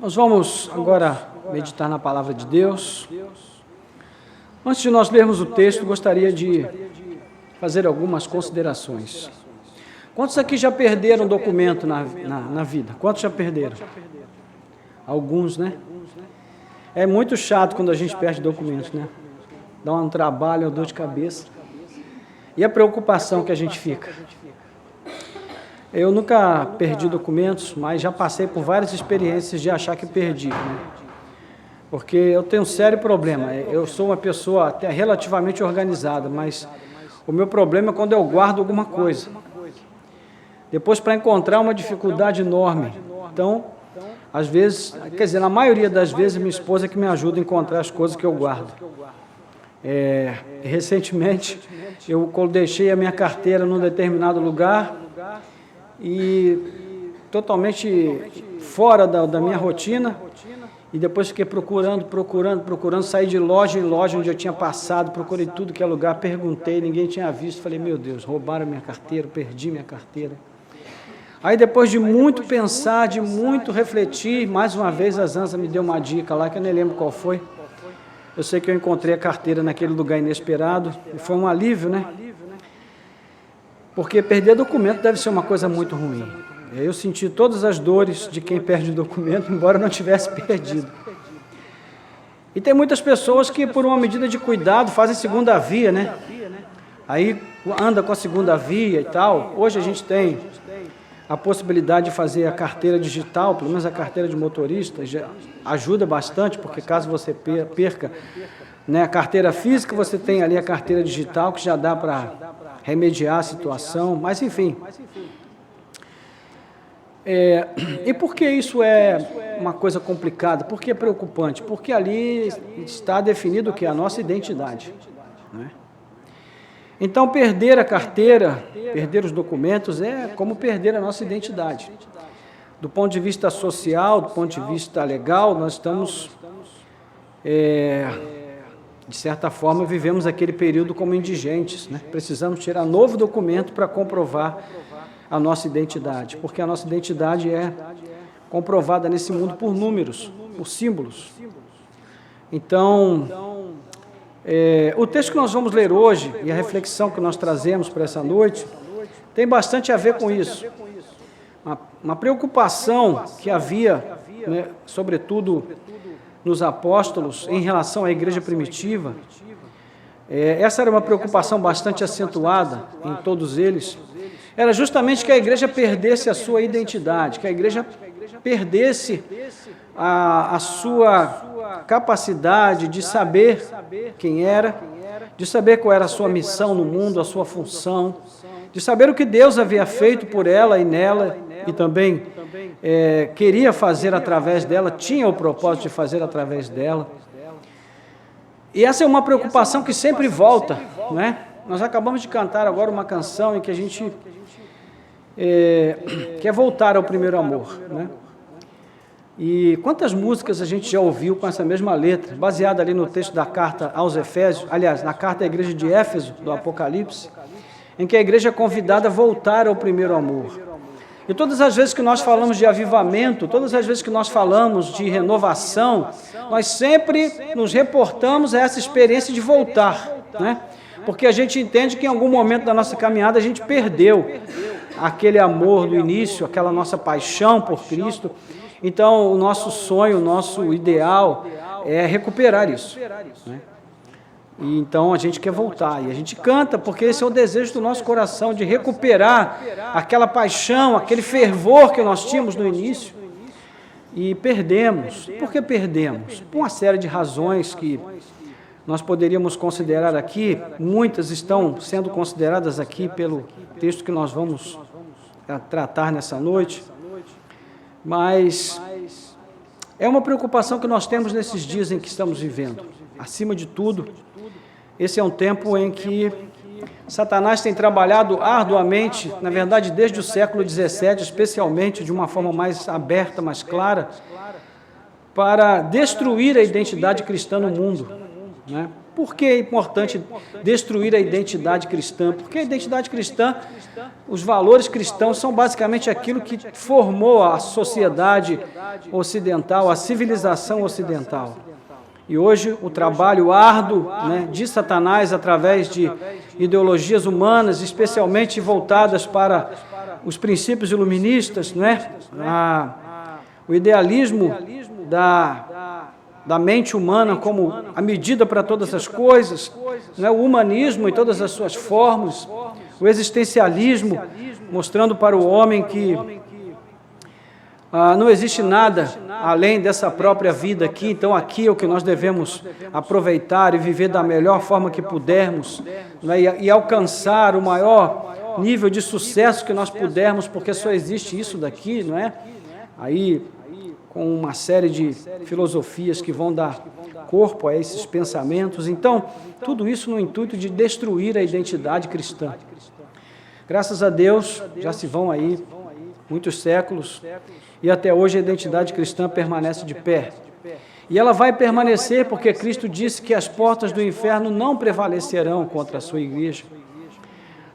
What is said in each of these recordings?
Nós vamos agora meditar na palavra de Deus. Antes de nós lermos o texto, gostaria de fazer algumas considerações. Quantos aqui já perderam documento na vida? Quantos já perderam? Alguns, né? É muito chato quando a gente perde documentos, né? Dá um trabalho, uma dor de cabeça. E a preocupação que a gente fica. Eu nunca perdi documentos, mas já passei por várias experiências de achar que perdi, né? Porque eu tenho um sério problema. Eu sou uma pessoa até relativamente organizada, mas o meu problema é quando eu guardo alguma coisa. Depois, para encontrar, uma dificuldade enorme. Então, às vezes, quer dizer, na maioria das vezes, minha esposa é que me ajuda a encontrar as coisas que eu guardo. Recentemente, eu deixei a minha carteira num determinado lugar e totalmente fora da minha rotina, e depois fiquei procurando, saí de loja em loja onde eu tinha passado, procurei tudo que é lugar, perguntei, ninguém tinha visto, falei, meu Deus, roubaram minha carteira, perdi minha carteira. Aí depois de muito pensar, de muito refletir, mais uma vez a Zanza me deu uma dica lá, que eu nem lembro qual foi. Eu sei que eu encontrei a carteira naquele lugar inesperado, e foi um alívio, né? Porque perder documento deve ser uma coisa muito ruim. Eu senti todas as dores de quem perde documento, embora não tivesse perdido. E tem muitas pessoas que, por uma medida de cuidado, fazem segunda via, né? Aí anda com a segunda via e tal. Hoje a gente tem a possibilidade de fazer a carteira digital, pelo menos a carteira de motorista, já ajuda bastante, porque caso você perca, né, a carteira física, você tem ali a carteira digital, que já dá para remediar a situação, mas enfim. E por que isso é uma coisa complicada? Por que é preocupante? Porque ali está definido o que é a nossa identidade, né? Então, perder a carteira, perder os documentos, é como perder a nossa identidade. Do ponto de vista social, do ponto de vista legal, nós estamos, de certa forma, vivemos aquele período como indigentes, né? Precisamos tirar novo documento para comprovar a nossa identidade, porque a nossa identidade é comprovada nesse mundo por números, por símbolos. Então, o texto que nós vamos ler hoje e a reflexão que nós trazemos para essa noite tem bastante a ver com isso. Uma preocupação que havia, né, sobretudo nos apóstolos, em relação à igreja primitiva. Essa era uma preocupação bastante acentuada em todos eles. Era justamente que a igreja perdesse a sua identidade, que a igreja perdesse a sua capacidade de saber quem era, de saber qual era a sua missão no mundo, a sua função, de saber o que Deus havia feito por ela e nela, e também queria fazer através dela, tinha o propósito de fazer através dela. E essa é uma preocupação que sempre volta, né? Nós acabamos de cantar agora uma canção em que a gente quer voltar ao primeiro amor, né? E quantas músicas a gente já ouviu com essa mesma letra, baseada ali no texto da carta aos Efésios, aliás, na carta à igreja de Éfeso, do Apocalipse, em que a igreja é convidada a voltar ao primeiro amor. E todas as vezes que nós falamos de avivamento, todas as vezes que nós falamos de renovação, nós sempre nos reportamos a essa experiência de voltar, né? Porque a gente entende que em algum momento da nossa caminhada a gente perdeu aquele amor do início, aquela nossa paixão por Cristo. Então, o nosso sonho, o nosso ideal é recuperar isso, né? E então a gente quer voltar, e a gente canta, porque esse é o desejo do nosso coração, de recuperar aquela paixão, aquele fervor que nós tínhamos no início, e perdemos. Por que perdemos? Por uma série de razões que nós poderíamos considerar aqui, muitas estão sendo consideradas aqui pelo texto que nós vamos tratar nessa noite, mas é uma preocupação que nós temos nesses dias em que estamos vivendo. Acima de tudo, esse é um tempo em que Satanás tem trabalhado arduamente, na verdade desde o século XVII, especialmente de uma forma mais aberta, mais clara, para destruir a identidade cristã no mundo, né? Por que é importante destruir a identidade cristã? Porque a identidade cristã, os valores cristãos são basicamente aquilo que formou a sociedade ocidental, a civilização ocidental. E hoje o trabalho árduo, né, de Satanás através de ideologias humanas, especialmente voltadas para os princípios iluministas, né, o idealismo da mente humana como a medida para todas as coisas, né, o humanismo em todas as suas formas, o existencialismo, mostrando para o homem que não existe nada além dessa própria vida aqui, então aqui é o que nós devemos aproveitar e viver da melhor forma que pudermos, né, e alcançar o maior nível de sucesso que nós pudermos, porque só existe isso daqui, não é? Aí, com uma série de filosofias que vão dar corpo a esses pensamentos. Então, tudo isso no intuito de destruir a identidade cristã. Graças a Deus, já se vão aí muitos séculos, e até hoje a identidade cristã permanece de pé. E ela vai permanecer porque Cristo disse que as portas do inferno não prevalecerão contra a sua igreja.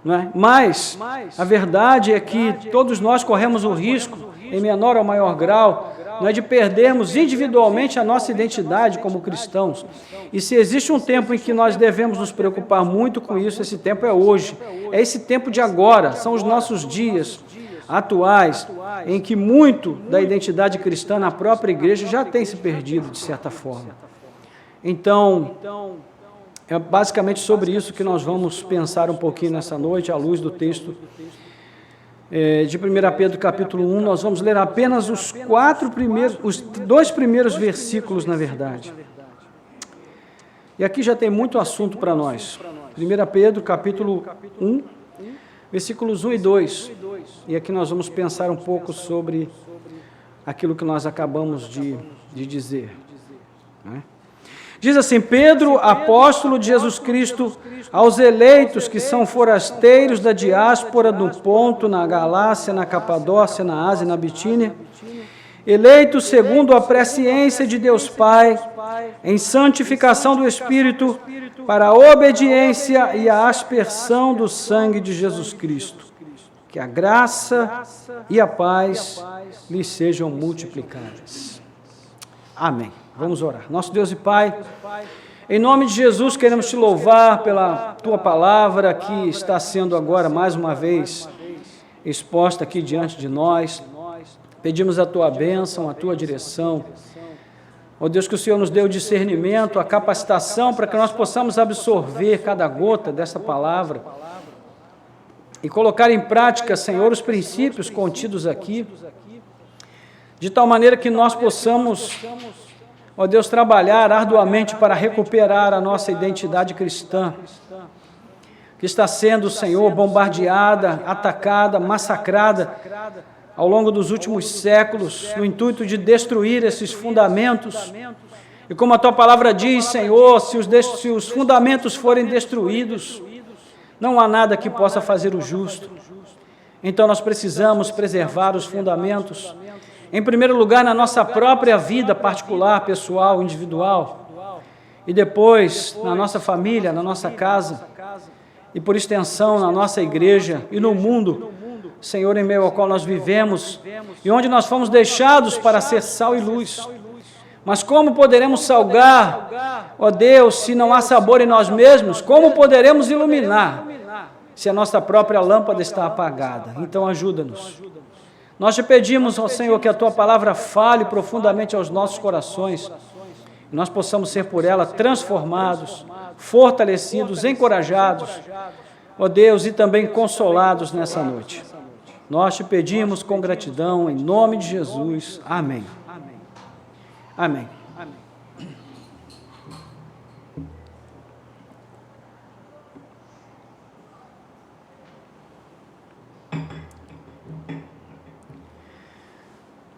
Não é? Mas a verdade é que todos nós corremos o risco, em menor ou maior grau, não é, de perdermos individualmente a nossa identidade como cristãos. E se existe um tempo em que nós devemos nos preocupar muito com isso, esse tempo é hoje. É esse tempo de agora, são os nossos dias atuais, em que muito da identidade cristã na própria igreja já tem se perdido, de certa forma. Então, é basicamente sobre isso que nós vamos pensar um pouquinho nessa noite, à luz do texto de 1 Pedro capítulo 1. Nós vamos ler apenas os dois primeiros versículos, na verdade. E aqui já tem muito assunto para nós. 1 Pedro capítulo 1, versículos 1 e 2. E aqui nós vamos pensar um pouco sobre aquilo que nós acabamos de dizer, né? Diz assim: Pedro, apóstolo de Jesus Cristo, aos eleitos que são forasteiros da diáspora do Ponto, na Galácia, na Capadócia, na Ásia e na Bitínia, eleitos segundo a presciência de Deus Pai, em santificação do Espírito, para a obediência e a aspersão do sangue de Jesus Cristo. Que a graça e a paz lhes sejam multiplicadas. Amém. Vamos orar. Nosso Deus e Pai, em nome de Jesus, queremos te louvar pela tua palavra que está sendo agora mais uma vez exposta aqui diante de nós. Pedimos a tua bênção, a tua direção. Ó Deus, que o Senhor nos dê o discernimento, a capacitação para que nós possamos absorver cada gota dessa palavra e colocar em prática, Senhor, os princípios contidos aqui, de tal maneira que nós possamos, ó Deus, trabalhar arduamente para recuperar a nossa identidade cristã, que está sendo, Senhor, bombardeada, atacada, massacrada ao longo dos últimos séculos, no intuito de destruir esses fundamentos. E como a tua palavra diz, Senhor, se os fundamentos forem destruídos, não há nada que possa fazer o justo. Então nós precisamos preservar os fundamentos, em primeiro lugar na nossa própria vida particular, pessoal, individual, e depois na nossa família, na nossa casa, e por extensão na nossa igreja e no mundo, Senhor, em meio ao qual nós vivemos e onde nós fomos deixados para ser sal e luz. Mas como poderemos salgar, ó Deus, se não há sabor em nós mesmos? Como poderemos iluminar se a nossa própria lâmpada está apagada? Então ajuda-nos. Nós te pedimos, ó Senhor, que a tua palavra fale profundamente aos nossos corações, e nós possamos ser por ela transformados, fortalecidos, encorajados, ó Deus, e também consolados nessa noite. Nós te pedimos com gratidão, em nome de Jesus. Amém. Amém.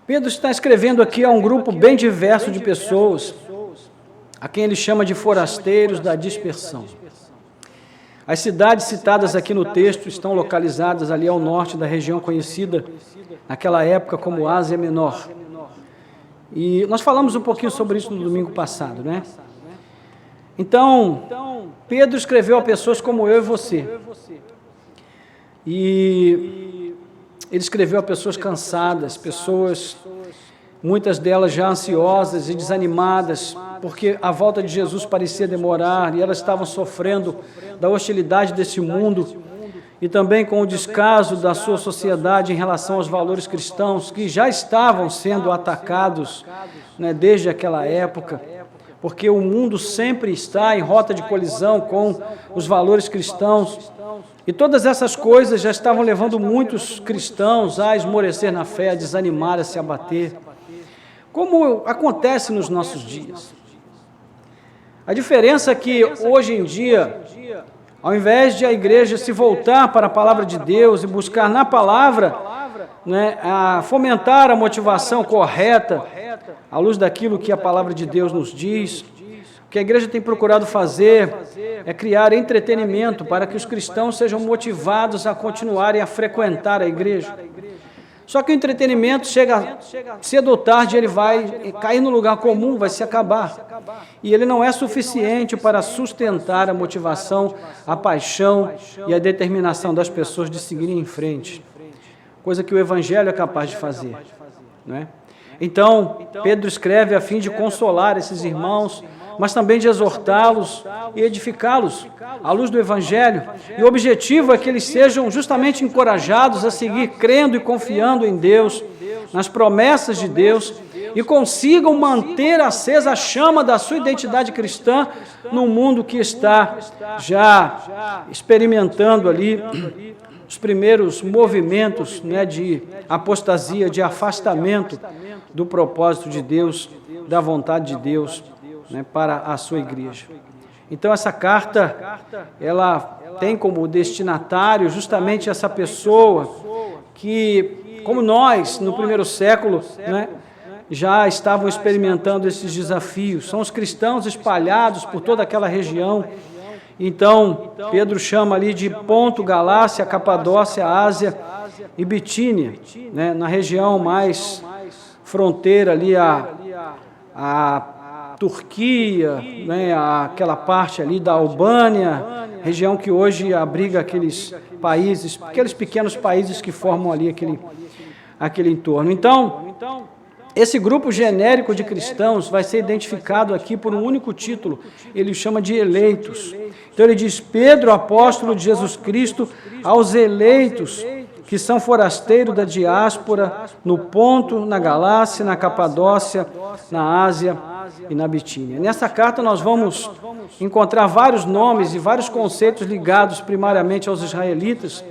Pedro está escrevendo aqui a um grupo bem diverso de pessoas, a quem ele chama de forasteiros da dispersão. As cidades citadas aqui no texto estão localizadas ali ao norte da região conhecida naquela época como Ásia Menor. E nós falamos um pouquinho sobre isso no domingo passado, né? Então, Pedro escreveu a pessoas como eu e você. E ele escreveu a pessoas cansadas, pessoas, muitas delas já ansiosas e desanimadas, porque a volta de Jesus parecia demorar e elas estavam sofrendo da hostilidade desse mundo e também com o descaso da sua sociedade em relação aos valores cristãos que já estavam sendo atacados, né, desde aquela época, porque o mundo sempre está em rota de colisão com os valores cristãos. E todas essas coisas já estavam levando muitos cristãos a esmorecer na fé, a desanimar, a se abater, como acontece nos nossos dias. A diferença é que hoje em dia, ao invés de a igreja se voltar para a palavra de Deus e buscar na palavra, né, a fomentar a motivação correta, à luz daquilo que a palavra de Deus nos diz, o que a igreja tem procurado fazer é criar entretenimento para que os cristãos sejam motivados a continuarem a frequentar a igreja. Só que o entretenimento chega cedo ou tarde, ele vai cair no lugar comum, vai se acabar. E ele não é suficiente para sustentar a motivação, a paixão e a determinação das pessoas de seguirem em frente. Coisa que o Evangelho é capaz de fazer, né? Então, Pedro escreve a fim de consolar esses irmãos, mas também de exortá-los e edificá-los à luz do Evangelho. E o objetivo é que eles sejam justamente encorajados a seguir crendo e confiando em Deus, nas promessas de Deus, e consigam manter acesa a chama da sua identidade cristã num mundo que está já experimentando ali os primeiros movimentos, né, de apostasia, de afastamento do propósito de Deus, da vontade de Deus, né, para a sua igreja. Então essa carta, ela tem como destinatário justamente essa pessoa que, como nós, no primeiro século, né, já estavam experimentando esses desafios. São os cristãos espalhados por toda aquela região. Então, Pedro chama ali de Ponto, Galácia, Capadócia, Ásia e Bitínia, né, na região mais fronteira ali a Turquia, né, aquela parte ali da Albânia, região que hoje abriga aqueles países, aqueles pequenos países que formam ali aquele entorno. Então, esse grupo genérico de cristãos vai ser identificado aqui por um único título, ele o chama de eleitos. Então ele diz, Pedro, apóstolo de Jesus Cristo, aos eleitos que são forasteiros da diáspora, no Ponto, na Galácia, na Capadócia, na Ásia e na Bitínia. Nessa carta nós vamos encontrar vários nomes e vários conceitos ligados primariamente aos israelitas,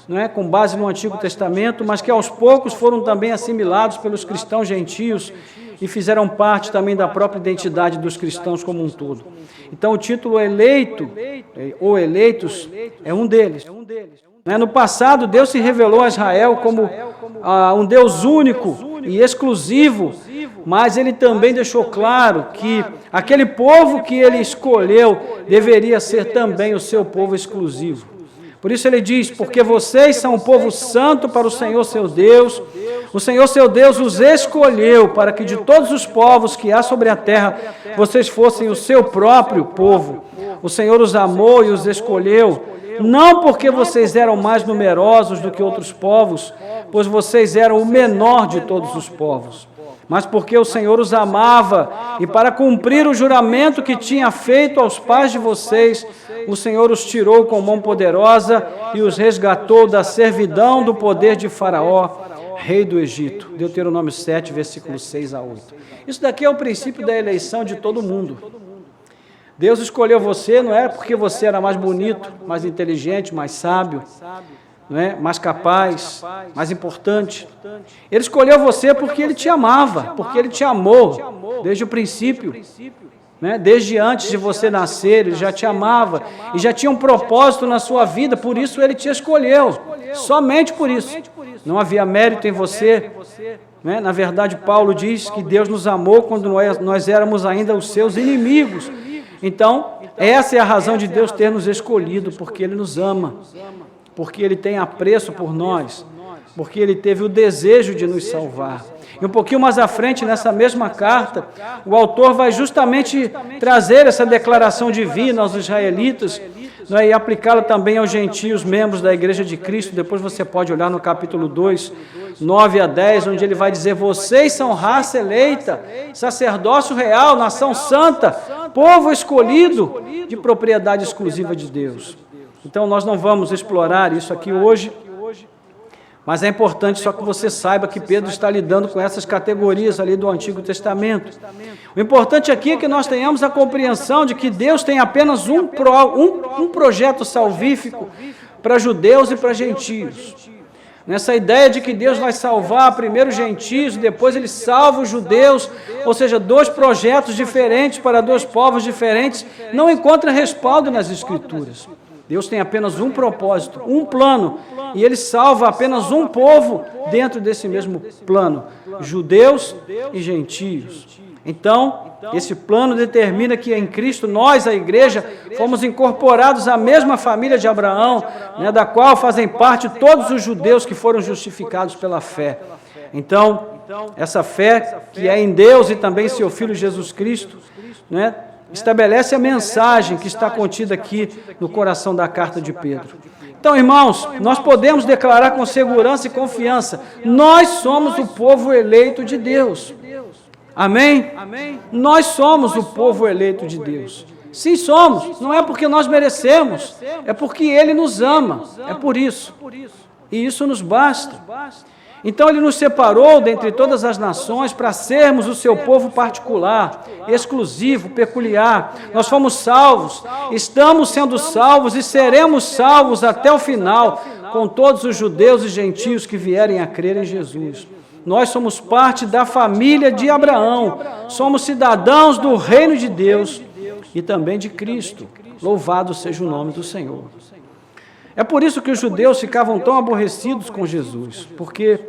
né, com base no Antigo Testamento, mas que aos poucos foram também assimilados pelos cristãos gentios e fizeram parte também da própria identidade dos cristãos como um todo. Então o título eleito, ou eleitos, é um deles. No passado, Deus se revelou a Israel como um Deus único e exclusivo, mas Ele também deixou claro que aquele povo que Ele escolheu deveria ser também o seu povo exclusivo. Por isso Ele diz, porque vocês são um povo santo para o Senhor seu Deus, o Senhor seu Deus os escolheu para que de todos os povos que há sobre a terra, vocês fossem o seu próprio povo. O Senhor os amou e os escolheu, não porque vocês eram mais numerosos do que outros povos, pois vocês eram o menor de todos os povos, mas porque o Senhor os amava, e para cumprir o juramento que tinha feito aos pais de vocês, o Senhor os tirou com mão poderosa e os resgatou da servidão do poder de Faraó, rei do Egito. Deuteronômio 7, versículos 6 a 8. Isso daqui é o princípio da eleição de todo mundo. Deus escolheu você não é porque você era mais bonito, mais inteligente, mais sábio, não é? Mais capaz, mais importante. Ele escolheu você porque Ele te amava, porque Ele te amou desde o princípio, né? Desde antes de você nascer, Ele já te amava e já tinha um propósito na sua vida, por isso Ele te escolheu, somente por isso. Não havia mérito em você, né? Na verdade, Paulo diz que Deus nos amou quando nós éramos ainda os seus inimigos. Então, essa é a razão de Deus ter nos escolhido, porque Ele nos ama, porque Ele tem apreço por nós, porque Ele teve o desejo de nos salvar. E um pouquinho mais à frente, nessa mesma carta, o autor vai justamente trazer essa declaração divina aos israelitas, né, e aplicá-la também aos gentios, membros da Igreja de Cristo. Depois você pode olhar no capítulo 2, 9 a 10, onde ele vai dizer: vocês são raça eleita, sacerdócio real, nação santa, povo escolhido, de propriedade exclusiva de Deus. Então nós não vamos explorar isso aqui hoje, mas é importante só que você saiba que Pedro está lidando com essas categorias ali do Antigo Testamento. O importante aqui é que nós tenhamos a compreensão de que Deus tem apenas um projeto salvífico para judeus e para gentios. Nessa ideia de que Deus vai salvar primeiro os gentios, depois Ele salva os judeus, ou seja, dois projetos diferentes para dois povos diferentes, não encontra respaldo nas Escrituras. Deus tem apenas um propósito, um plano, e Ele salva apenas um povo dentro desse mesmo plano, judeus e gentios. Então, esse plano determina que em Cristo nós, a igreja, fomos incorporados à mesma família de Abraão, né, da qual fazem parte todos os judeus que foram justificados pela fé. Então, essa fé que é em Deus e também em seu Filho Jesus Cristo, né, estabelece a mensagem que está contida aqui no coração da carta de Pedro. Então, irmãos, nós podemos declarar com segurança e confiança: nós somos o povo eleito de Deus. Amém? Nós somos o povo eleito de Deus. Sim, somos. Não é porque nós merecemos, é porque Ele nos ama. É por isso. E isso nos basta. Então Ele nos separou dentre todas as nações para sermos o seu povo particular, exclusivo, peculiar. Nós fomos salvos, estamos sendo salvos e seremos salvos até o final, com todos os judeus e gentios que vierem a crer em Jesus. Nós somos parte da família de Abraão, somos cidadãos do reino de Deus e também de Cristo. Louvado seja o nome do Senhor. É por isso que os judeus ficavam tão aborrecidos com Jesus, porque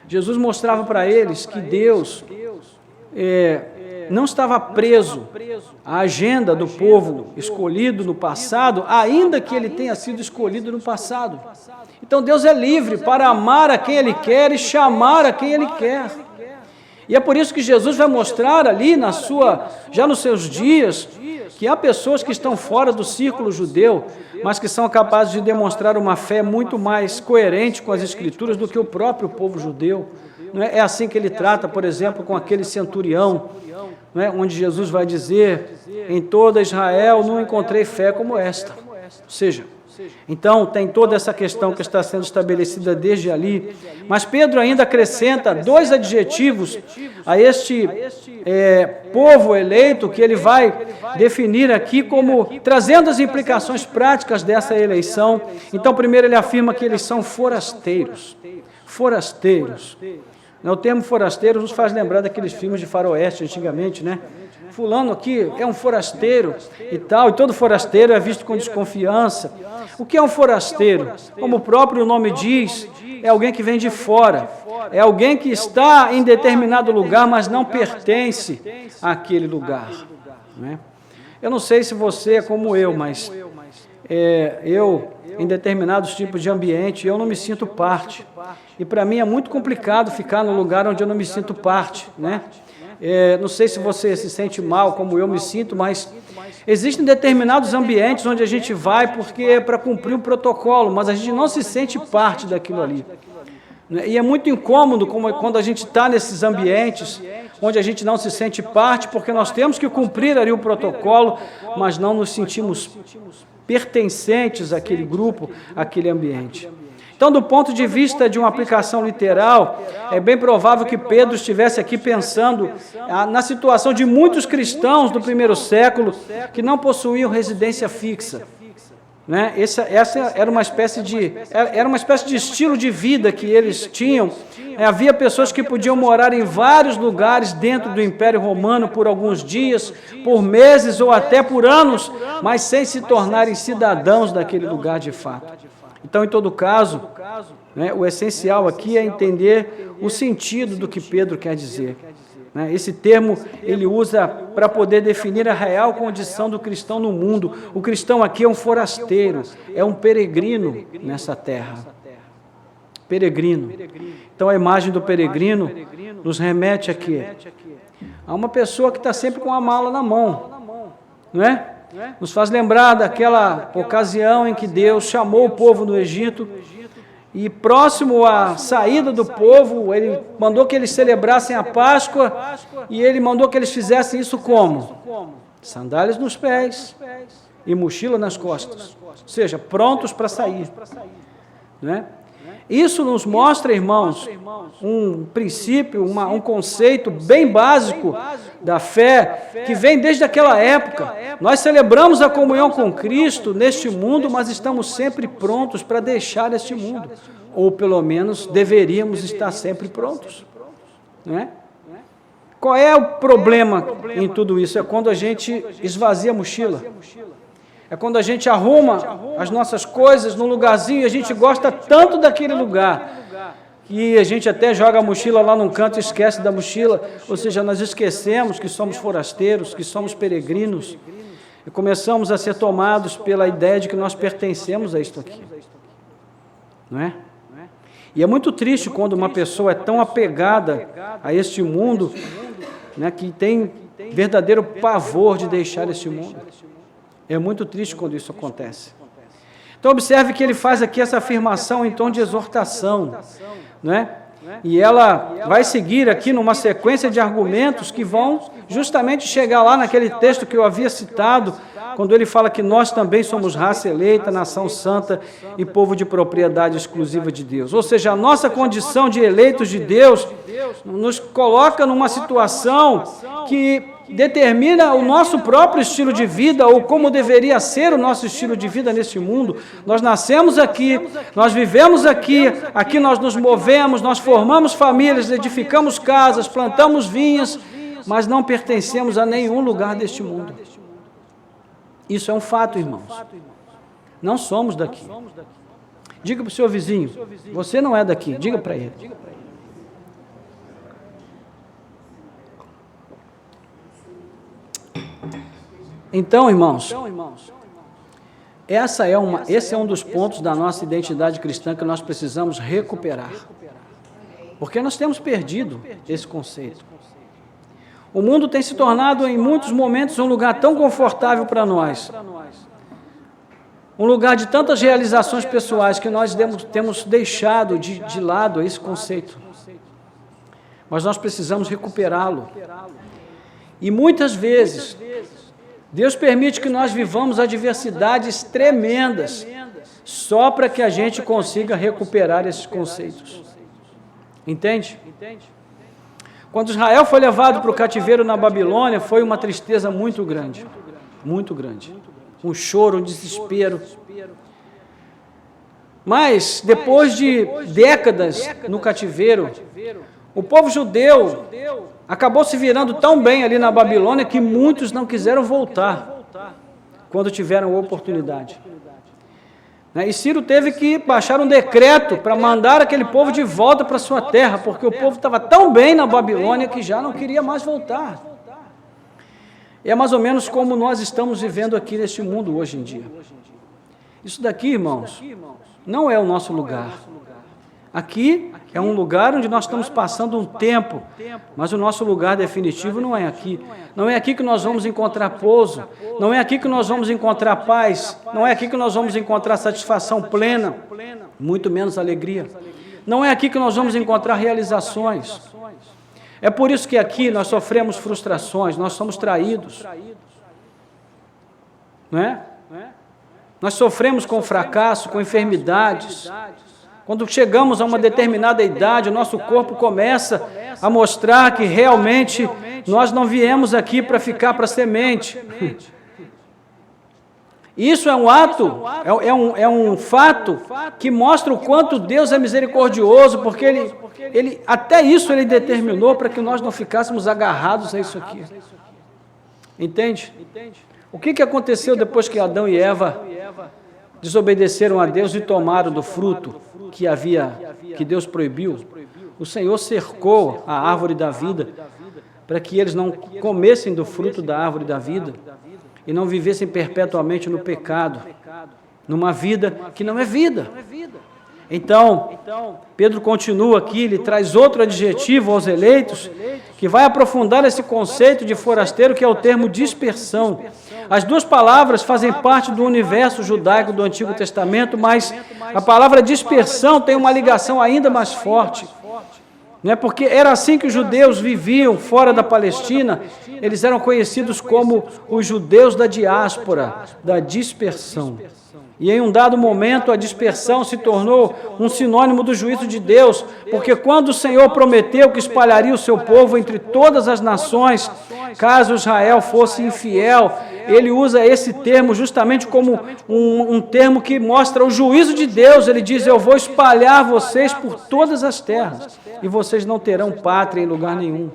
Jesus mostrava para eles que Deus não estava preso à agenda do povo escolhido no passado, ainda que ele tenha sido escolhido no passado. Então Deus é livre para amar a quem Ele quer e chamar a quem Ele quer. E é por isso que Jesus vai mostrar ali, já nos seus dias, que há pessoas que estão fora do círculo judeu, mas que são capazes de demonstrar uma fé muito mais coerente com as Escrituras do que o próprio povo judeu. Não é? É assim que ele trata, por exemplo, com aquele centurião, não é? Onde Jesus vai dizer: em toda Israel não encontrei fé como esta. Ou seja, então tem toda essa questão que está sendo estabelecida desde ali, mas Pedro ainda acrescenta dois adjetivos a este povo eleito, que ele vai definir aqui como trazendo as implicações práticas dessa eleição. Então, primeiro ele afirma que eles são forasteiros. Forasteiros. O termo forasteiro nos faz lembrar daqueles filmes de faroeste antigamente, né? Fulano aqui é um forasteiro e tal, e todo forasteiro é visto com desconfiança. O que é um forasteiro? Como o próprio nome diz, é alguém que vem de fora, é alguém que está em determinado lugar, mas não pertence àquele lugar, né? Eu não sei se você é como eu, mas eu, em determinados tipos de ambiente, eu não me sinto parte. E para mim é muito complicado ficar num lugar onde eu não me sinto parte, né? Não sei se você se sente mal, como eu me sinto, mas existem determinados ambientes onde a gente vai porque é para cumprir um protocolo, mas a gente não se sente parte daquilo ali. E é muito incômodo quando a gente está nesses ambientes onde a gente não se sente parte, porque nós temos que cumprir ali o protocolo, mas não nos sentimos pertencentes àquele grupo, àquele ambiente. Então, do ponto de vista de uma aplicação literal, é bem provável que Pedro estivesse aqui pensando na situação de muitos cristãos do primeiro século que não possuíam residência fixa, né? Essa era uma espécie de estilo de vida que eles tinham. Havia pessoas que podiam morar em vários lugares dentro do Império Romano por alguns dias, por meses ou até por anos, mas sem se tornarem cidadãos daquele lugar de fato. Então, em todo caso, né, o essencial aqui é entender o sentido do que Pedro quer dizer. Né? Esse termo ele usa para poder definir a real condição do cristão no mundo. O cristão aqui é um forasteiro, é um peregrino nessa terra. peregrino. Então a imagem do peregrino nos remete aqui a uma pessoa que está sempre com a mala na mão, não é? Nos faz lembrar daquela ocasião em que Deus chamou o povo do Egito e próximo à saída do povo, Ele mandou que eles celebrassem a Páscoa e Ele mandou que eles fizessem isso como? Sandálias nos pés e mochila nas costas, ou seja, prontos para sair, não é? Isso nos mostra, irmãos, um princípio, um conceito bem básico da fé, que vem desde aquela época. Nós celebramos a comunhão com Cristo neste mundo, mas estamos sempre prontos para deixar este mundo. Ou pelo menos deveríamos estar sempre prontos, não é? Qual é o problema em tudo isso? É quando a gente esvazia a mochila. É quando a gente arruma as nossas coisas num lugarzinho e a gente gosta tanto daquele lugar que a gente até joga a mochila lá num canto e esquece da mochila. Ou seja, nós esquecemos que somos forasteiros, que somos peregrinos e começamos a ser tomados pela ideia de que nós pertencemos a isto aqui. Não é? E é muito triste quando uma pessoa é tão apegada a este mundo, né, que tem verdadeiro pavor de deixar este mundo. É muito triste quando isso acontece. Então, observe que ele faz aqui essa afirmação em tom de exortação, né? E ela vai seguir aqui numa sequência de argumentos que vão justamente chegar lá naquele texto que eu havia citado, quando ele fala que nós também somos raça eleita, nação santa e povo de propriedade exclusiva de Deus. Ou seja, a nossa condição de eleitos de Deus nos coloca numa situação que determina o nosso próprio estilo de vida, ou como deveria ser o nosso estilo de vida neste mundo. Nós nascemos aqui, nós vivemos aqui, aqui nós nos movemos, nós formamos famílias, edificamos casas, plantamos vinhas, mas não pertencemos a nenhum lugar deste mundo. Isso é um fato, irmãos. Não somos daqui. Diga para o seu vizinho, você não é daqui, diga para ele. Então, irmãos, esse é um dos pontos da nossa identidade cristã que nós precisamos recuperar. Porque nós temos perdido esse conceito. O mundo tem se tornado, em muitos momentos, um lugar tão confortável para nós. Um lugar de tantas realizações pessoais que nós temos deixado de lado esse conceito. Mas nós precisamos recuperá-lo. E muitas vezes Deus permite que nós vivamos adversidades tremendas, só para que a gente consiga recuperar esses conceitos. Entende? Quando Israel foi levado para o cativeiro na Babilônia, foi uma tristeza muito grande. Muito grande. Um choro, um desespero. Mas, depois de décadas no cativeiro, o povo judeu acabou se virando tão bem ali na Babilônia que muitos não quiseram voltar quando tiveram a oportunidade. E Ciro teve que baixar um decreto para mandar aquele povo de volta para sua terra, porque o povo estava tão bem na Babilônia que já não queria mais voltar. É mais ou menos como nós estamos vivendo aqui neste mundo hoje em dia. Isso daqui, irmãos, não é o nosso lugar. Aqui é um lugar onde nós estamos passando um tempo, mas o nosso lugar definitivo não é aqui. Não é aqui que nós vamos encontrar pouso, não é aqui que nós vamos encontrar paz, não é aqui que nós vamos encontrar satisfação plena, muito menos alegria. Não é aqui que nós vamos encontrar realizações. É por isso que aqui nós sofremos frustrações, nós somos traídos. Não é? Nós sofremos com fracasso, com enfermidades. Quando chegamos a uma determinada idade, o nosso corpo começa a mostrar que realmente nós não viemos aqui para ficar para semente. Isso é um ato, é um fato que mostra o quanto Deus é misericordioso, porque ele até isso Ele determinou para que nós não ficássemos agarrados a isso aqui. Entende? O que aconteceu depois que Adão e Eva desobedeceram a Deus e tomaram do fruto que Deus proibiu? O Senhor cercou a árvore da vida para que eles não comessem do fruto da árvore da vida e não vivessem perpetuamente no pecado, numa vida que não é vida. Então, Pedro continua aqui, ele traz outro adjetivo aos eleitos, que vai aprofundar esse conceito de forasteiro, que é o termo dispersão. As duas palavras fazem parte do universo judaico do Antigo Testamento, mas a palavra dispersão tem uma ligação ainda mais forte. Não é porque era assim que os judeus viviam fora da Palestina, eles eram conhecidos como os judeus da diáspora, da dispersão. E em um dado momento a dispersão se tornou um sinônimo do juízo de Deus, porque quando o Senhor prometeu que espalharia o seu povo entre todas as nações, caso Israel fosse infiel, ele usa esse termo justamente como um termo que mostra o juízo de Deus. Ele diz: eu vou espalhar vocês por todas as terras, e vocês não terão pátria em lugar nenhum.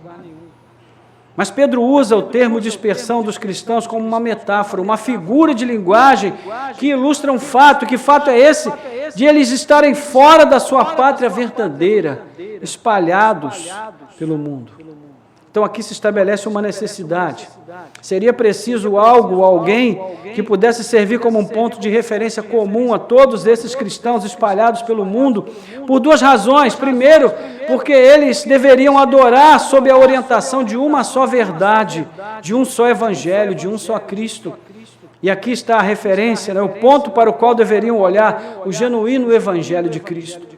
Mas Pedro usa o termo dispersão dos cristãos como uma metáfora, uma figura de linguagem que ilustra um fato. Que fato é esse? De eles estarem fora da sua pátria verdadeira, espalhados pelo mundo. Então aqui se estabelece uma necessidade. Seria preciso alguém que pudesse servir como um ponto de referência comum a todos esses cristãos espalhados pelo mundo, por duas razões. Primeiro, porque eles deveriam adorar sob a orientação de uma só verdade, de um só evangelho, de um só Cristo. E aqui está a referência, o ponto para o qual deveriam olhar: o genuíno evangelho de Cristo.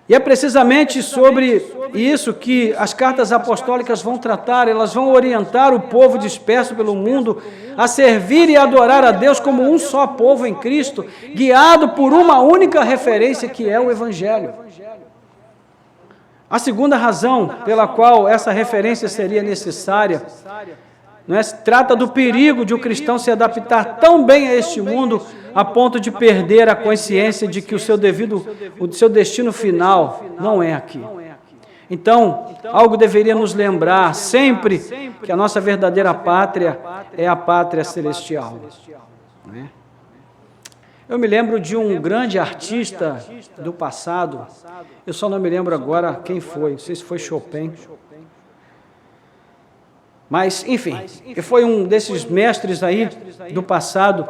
E é precisamente sobre isso que as cartas apostólicas vão tratar. Elas vão orientar o povo disperso pelo mundo a servir e adorar a Deus como um só povo em Cristo, guiado por uma única referência, que é o Evangelho. A segunda razão pela qual essa referência seria necessária se trata do perigo de o cristão se adaptar tão bem a este mundo a ponto de perder a consciência de que o seu destino final não é aqui. Então, algo deveria nos lembrar sempre que a nossa verdadeira pátria é a pátria celestial. Eu me lembro de um grande artista do passado, eu só não me lembro agora quem foi, não sei se foi Chopin. Mas, enfim, foi um desses mestres aí do passado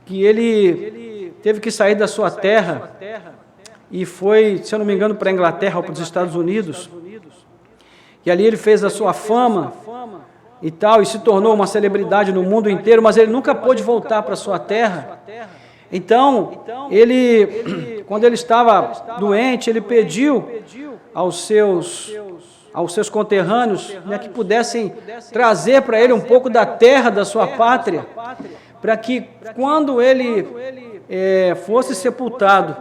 que ele teve que sair da sua terra e foi, se eu não me engano, para a Inglaterra ou para os Estados Unidos. E ali ele fez a sua fama e tal, e se tornou uma celebridade no mundo inteiro, mas ele nunca pôde voltar para a sua terra. Então, quando ele estava doente, ele pediu aos seus conterrâneos que pudessem trazer para ele um pouco da terra da sua pátria, para que quando ele fosse sepultado,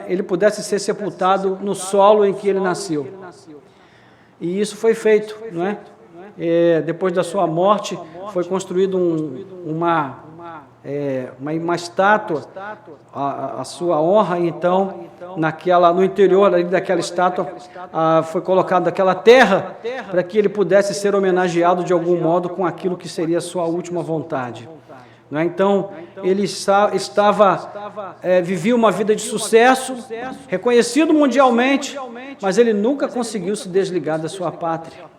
ele pudesse ser sepultado no solo em que ele nasceu. E isso foi feito, depois da sua morte, foi construído uma estátua à sua honra. Então, no interior ali daquela estátua, foi colocada aquela terra para que ele pudesse ser homenageado de algum modo com aquilo que seria a sua última vontade. Então, ele vivia uma vida de sucesso, reconhecido mundialmente, mas ele nunca conseguiu se desligar da sua pátria.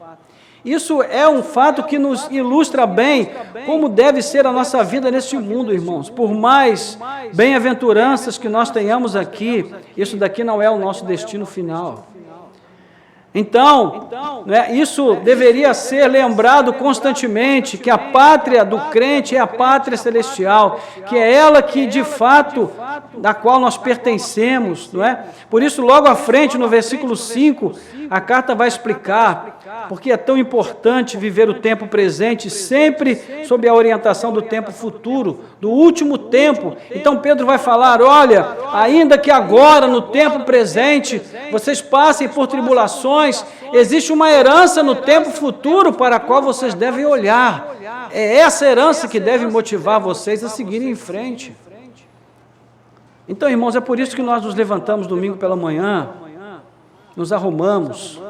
Isso é um fato que nos ilustra bem como deve ser a nossa vida neste mundo, irmãos. Por mais bem-aventuranças que nós tenhamos aqui, isso daqui não é o nosso destino final. Então, isso deveria ser lembrado constantemente, que a pátria do crente é a pátria celestial, que é ela que, de fato, da qual nós pertencemos, Por isso, logo à frente, no versículo 5, a carta vai explicar porque é tão importante viver o tempo presente, sempre sob a orientação do tempo futuro, do último tempo. Então Pedro vai falar: olha, ainda que agora, no tempo presente, vocês passem por tribulações, existe uma herança no tempo futuro para a qual vocês devem olhar. É essa herança que deve motivar vocês a seguirem em frente. Então, irmãos, é por isso que nós nos levantamos domingo pela manhã, nos arrumamos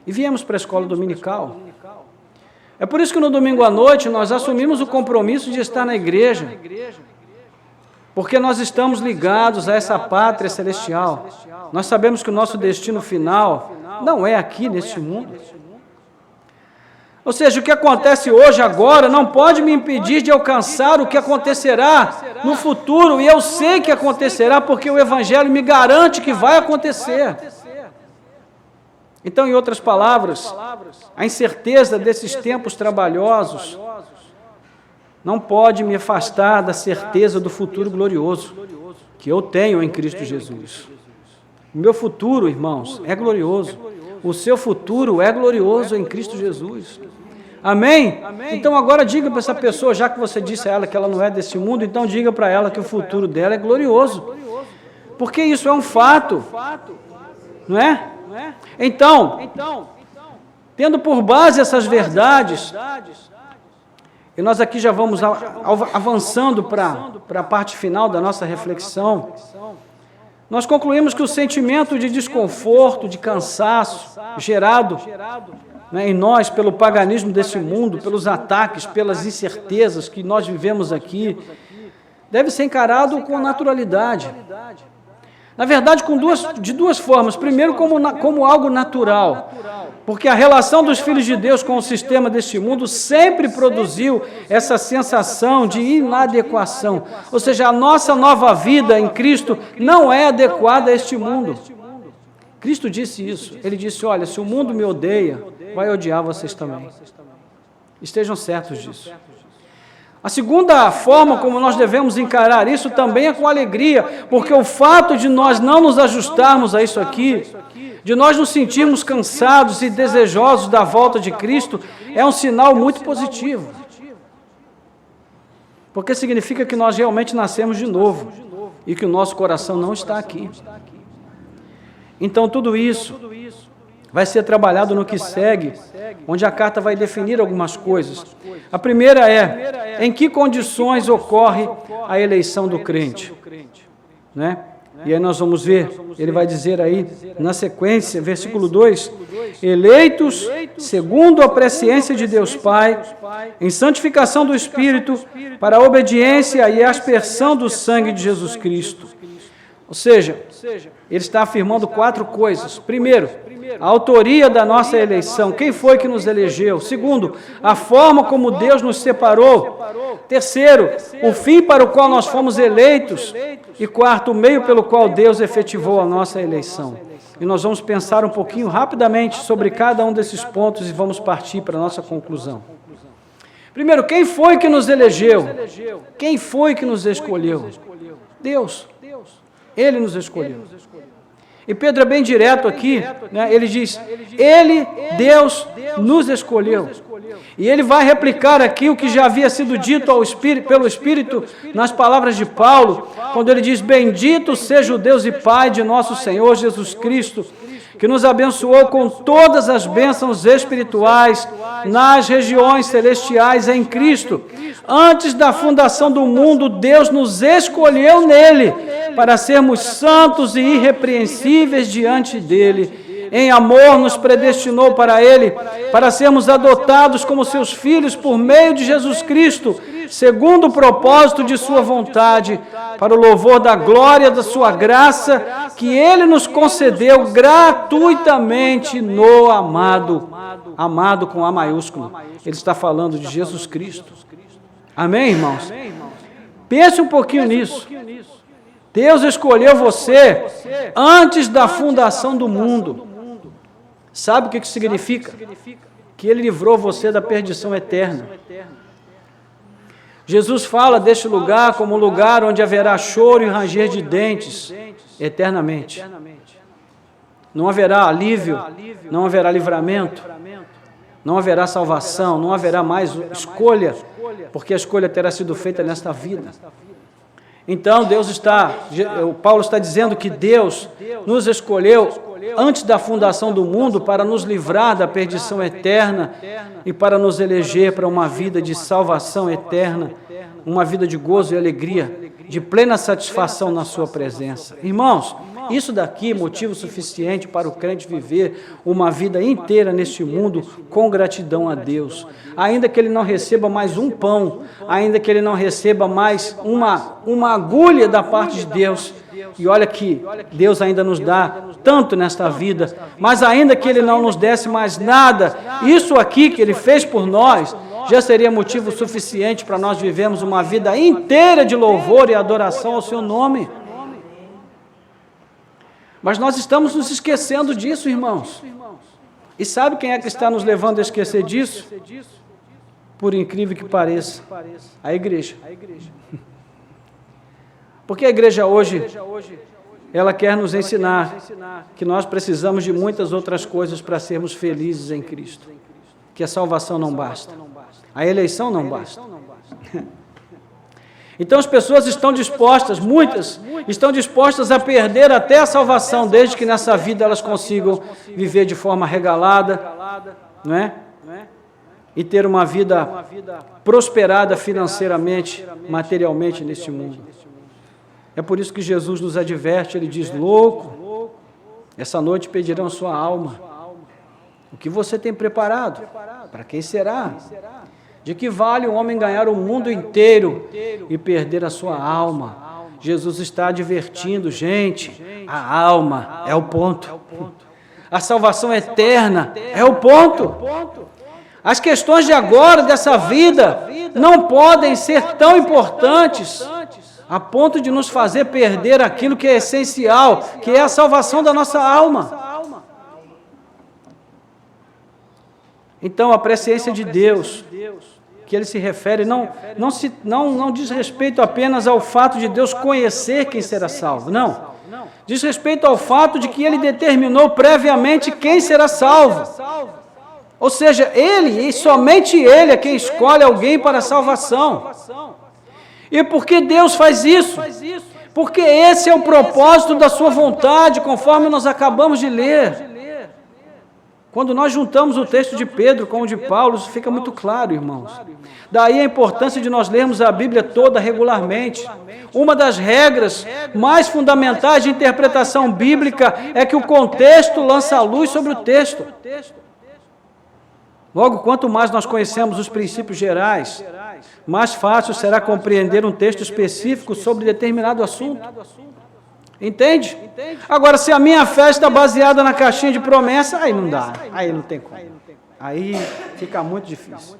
e viemos para a escola dominical. É por isso que no domingo à noite nós assumimos o compromisso de estar na igreja, porque nós estamos ligados a essa pátria celestial. Nós sabemos que o nosso destino final não é aqui neste mundo. Ou seja, o que acontece hoje, agora, não pode me impedir de alcançar o que acontecerá no futuro, e eu sei que acontecerá, porque o Evangelho me garante que vai acontecer. Então, em outras palavras, a incerteza desses tempos trabalhosos não pode me afastar da certeza do futuro glorioso que eu tenho em Cristo Jesus. O meu futuro, irmãos, é glorioso. O seu futuro é glorioso em Cristo Jesus. Amém? Então agora diga para essa pessoa, já que você disse a ela que ela não é desse mundo, então diga para ela que o futuro dela é glorioso. Porque isso é um fato. Não é? Então, tendo por base essas verdades, e nós aqui já vamos avançando para a parte final da nossa reflexão, nós concluímos que o sentimento de desconforto, de cansaço, gerado em nós pelo paganismo desse mundo, pelos ataques, pelas incertezas que nós vivemos aqui, deve ser encarado com naturalidade. Na verdade, de duas formas. Primeiro, como algo natural, porque a relação dos filhos de Deus com o sistema deste mundo sempre produziu essa sensação de inadequação. Ou seja, a nossa nova vida em Cristo não é adequada a este mundo. Cristo disse isso. Ele disse, olha, se o mundo me odeia, vai odiar vocês também. Estejam certos disso. A segunda forma como nós devemos encarar isso também é com alegria, porque o fato de nós não nos ajustarmos a isso aqui, de nós nos sentirmos cansados e desejosos da volta de Cristo, é um sinal muito positivo. Porque significa que nós realmente nascemos de novo e que o nosso coração não está aqui. Então tudo isso vai ser trabalhado no que segue, onde a carta vai definir algumas coisas. A primeira é, em que condições ocorre a eleição do crente? Né? E aí nós vamos ver, ele vai dizer aí, na sequência, versículo 2, eleitos segundo a presciência de Deus Pai, em santificação do Espírito, para a obediência e a aspersão do sangue de Jesus Cristo. Ou seja, ele está afirmando 4 coisas. Primeiro, a autoria da nossa eleição, quem foi que nos elegeu? Segundo, a forma como Deus nos separou. Terceiro, o fim para o qual nós fomos eleitos. E quarto, o meio pelo qual Deus efetivou a nossa eleição. E nós vamos pensar um pouquinho rapidamente sobre cada um desses pontos e vamos partir para a nossa conclusão. Primeiro, quem foi que nos elegeu? Quem foi que nos escolheu? Deus. Ele nos escolheu. E Pedro é bem direto aqui, né? Ele diz, Deus, nos escolheu. E ele vai replicar aqui o que já havia sido dito pelo Espírito nas palavras de Paulo, quando ele diz, bendito seja o Deus e Pai de nosso Senhor Jesus Cristo, que nos abençoou com todas as bênçãos espirituais nas regiões celestiais em Cristo. Antes da fundação do mundo, Deus nos escolheu nele, para sermos santos e irrepreensíveis diante dele. Em amor nos predestinou para ele, para sermos adotados como seus filhos por meio de Jesus Cristo, segundo o propósito de sua vontade, para o louvor da glória da sua graça, que ele nos concedeu gratuitamente no amado. Amado com A maiúsculo. Ele está falando de Jesus Cristo. Amém, irmãos? Pense um pouquinho nisso. Deus escolheu você antes da fundação do mundo. Sabe o que isso significa? Que Ele livrou você da perdição eterna. Jesus fala deste lugar como um lugar onde haverá choro e ranger de dentes eternamente. Não haverá alívio, não haverá livramento, não haverá salvação, não haverá mais escolha, porque a escolha terá sido feita nesta vida. Então, Paulo está dizendo que Deus nos escolheu antes da fundação do mundo para nos livrar da perdição eterna e para nos eleger para uma vida de salvação eterna, uma vida de gozo e alegria, de plena satisfação na sua presença. Irmãos, isso daqui é motivo suficiente para o crente viver uma vida inteira neste mundo com gratidão a Deus. Ainda que ele não receba mais um pão, ainda que ele não receba mais uma agulha da parte de Deus, e olha que Deus ainda nos dá tanto nesta vida, mas ainda que Ele não nos desse mais nada, isso aqui que Ele fez por nós, já seria motivo suficiente para nós vivermos uma vida inteira de louvor e adoração ao Seu nome. Mas nós estamos nos esquecendo disso, irmãos. E sabe quem é que está nos levando a esquecer disso? Por incrível que pareça, a igreja. Porque a igreja hoje, ela quer nos ensinar que nós precisamos de muitas outras coisas para sermos felizes em Cristo. Que a salvação não basta. A eleição não basta. Então as pessoas estão dispostas, muitas, estão dispostas a perder até a salvação, desde que nessa vida elas consigam viver de forma regalada, não é? E ter uma vida prosperada financeiramente, materialmente neste mundo. É por isso que Jesus nos adverte, Ele diz, louco, essa noite pedirão sua alma. O que você tem preparado? Para quem será? De que vale o homem ganhar o mundo inteiro e perder a sua alma? Jesus está advertindo, gente, a alma é o ponto. A salvação eterna é o ponto. As questões de agora, dessa vida, não podem ser tão importantes a ponto de nos fazer perder aquilo que é essencial, que é a salvação da nossa alma. Então, a presciência de Deus, que Ele se refere, não diz respeito apenas ao fato de Deus conhecer quem será salvo, não. Diz respeito ao fato de que Ele determinou previamente quem será salvo. Ou seja, Ele, e somente Ele, é quem escolhe alguém para a salvação. E por que Deus faz isso? Porque esse é o propósito da sua vontade, conforme nós acabamos de ler. Quando nós juntamos o texto de Pedro com o de Paulo, isso fica muito claro, irmãos. Daí a importância de nós lermos a Bíblia toda regularmente. Uma das regras mais fundamentais de interpretação bíblica é que o contexto lança a luz sobre o texto. Logo, quanto mais nós conhecemos os princípios gerais, mais fácil será compreender um texto específico sobre determinado assunto. Entende? Agora, se a minha fé está baseada na caixinha de promessa, aí não dá, aí não tem como. Aí fica muito difícil.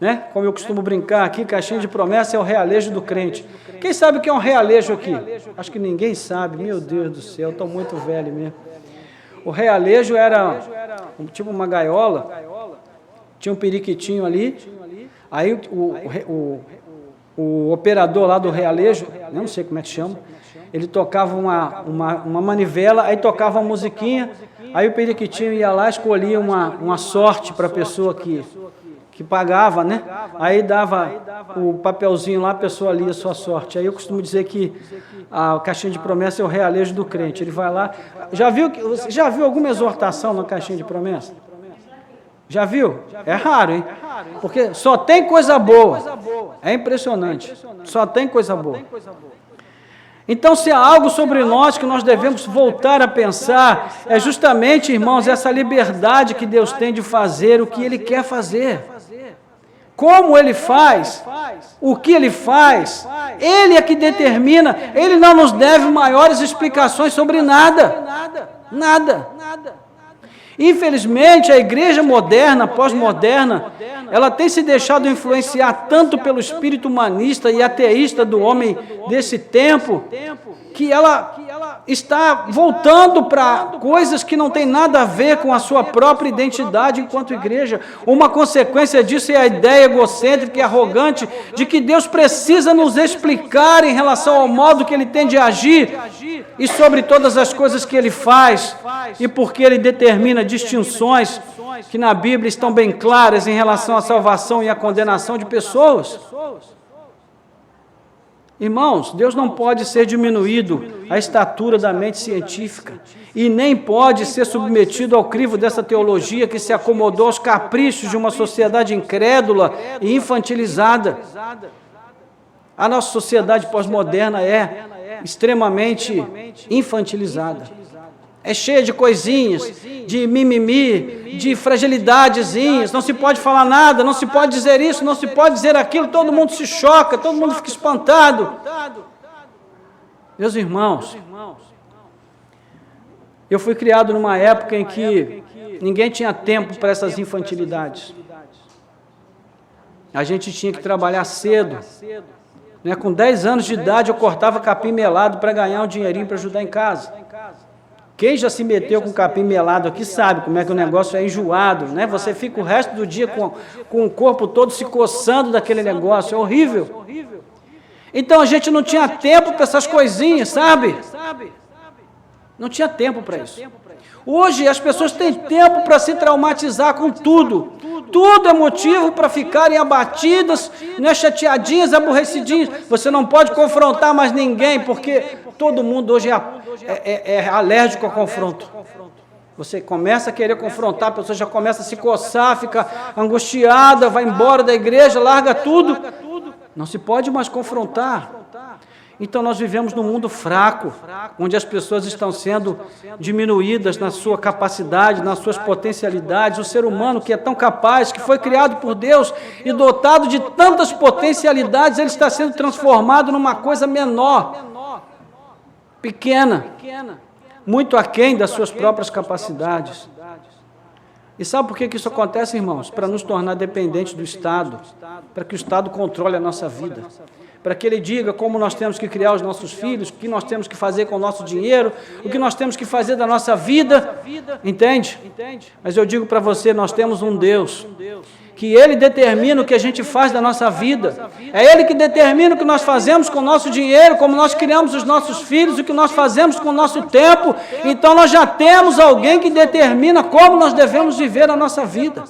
Né? Como eu costumo brincar aqui, caixinha de promessa é o realejo do crente. Quem sabe o que é um realejo aqui? Acho que ninguém sabe, meu Deus do céu, estou muito velho mesmo. O realejo era tipo uma gaiola, tinha um periquitinho ali, aí o operador lá do realejo, não sei como é que chama, ele tocava uma manivela, aí tocava uma musiquinha, aí o periquitinho ia lá, escolhia uma sorte para a pessoa que pagava, né? Aí dava o papelzinho lá, a pessoa lia a sua sorte. Aí eu costumo dizer que a caixinha de promessa é o realejo do crente. Ele vai lá. Já viu alguma exortação na caixinha de promessa? Já viu? É raro, hein? Porque só tem coisa boa. É impressionante. Só tem coisa boa. Então, se há algo sobre nós que nós devemos voltar a pensar, é justamente, irmãos, essa liberdade que Deus tem de fazer o que Ele quer fazer. Como Ele faz, o que Ele faz, Ele é que determina, Ele não nos deve maiores explicações sobre nada. Nada. Infelizmente, a igreja moderna, pós-moderna, ela tem se deixado influenciar tanto pelo espírito humanista e ateísta do homem desse tempo, que ela está voltando para coisas que não têm nada a ver com a sua própria identidade enquanto igreja. Uma consequência disso é a ideia egocêntrica e arrogante de que Deus precisa nos explicar em relação ao modo que Ele tem de agir e sobre todas as coisas que Ele faz, e porque Ele determina distinções que na Bíblia estão bem claras em relação à salvação e à condenação de pessoas. Irmãos, Deus não pode ser diminuído à estatura da mente científica e nem pode ser submetido ao crivo dessa teologia que se acomodou aos caprichos de uma sociedade incrédula e infantilizada. A nossa sociedade pós-moderna é extremamente infantilizada. É cheia de coisinhas, de mimimi, de fragilidadezinhas, não se pode falar nada, não se pode dizer isso, não se pode dizer aquilo, todo mundo se choca, todo mundo fica espantado. Meus irmãos, eu fui criado numa época em que ninguém tinha tempo para essas infantilidades. A gente tinha que trabalhar cedo. Né? Com 10 anos de idade eu cortava capim melado para ganhar um dinheirinho para ajudar em casa. Quem já se meteu com capim melado aqui sabe como é que o negócio é enjoado, né? Você fica o resto do dia com o corpo todo se coçando daquele negócio, é horrível. Então a gente não tinha tempo para essas coisinhas, sabe? Não tinha tempo para isso. Hoje as pessoas têm tempo para se traumatizar com tudo. Tudo é motivo para ficarem abatidas, né, chateadinhas, aborrecidinhas. Você não pode confrontar mais ninguém, porque todo mundo hoje é alérgico ao confronto. Você começa a querer confrontar, a pessoa já começa a se coçar, fica angustiada, vai embora da igreja, larga tudo. Não se pode mais confrontar. Então nós vivemos num mundo fraco, onde as pessoas estão sendo diminuídas na sua capacidade, nas suas potencialidades. O ser humano que é tão capaz, que foi criado por Deus e dotado de tantas potencialidades, ele está sendo transformado numa coisa menor, pequena, muito aquém das suas próprias capacidades. E sabe por que isso acontece, irmãos? Para nos tornar dependentes do Estado, para que o Estado controle a nossa vida, para que ele diga como nós temos que criar os nossos filhos, o que nós temos que fazer com o nosso dinheiro, o que nós temos que fazer da nossa vida, entende? Mas eu digo para você, nós temos um Deus, que Ele determina o que a gente faz da nossa vida, é Ele que determina o que nós fazemos com o nosso dinheiro, como nós criamos os nossos filhos, o que nós fazemos com o nosso tempo. Então nós já temos alguém que determina como nós devemos viver a nossa vida.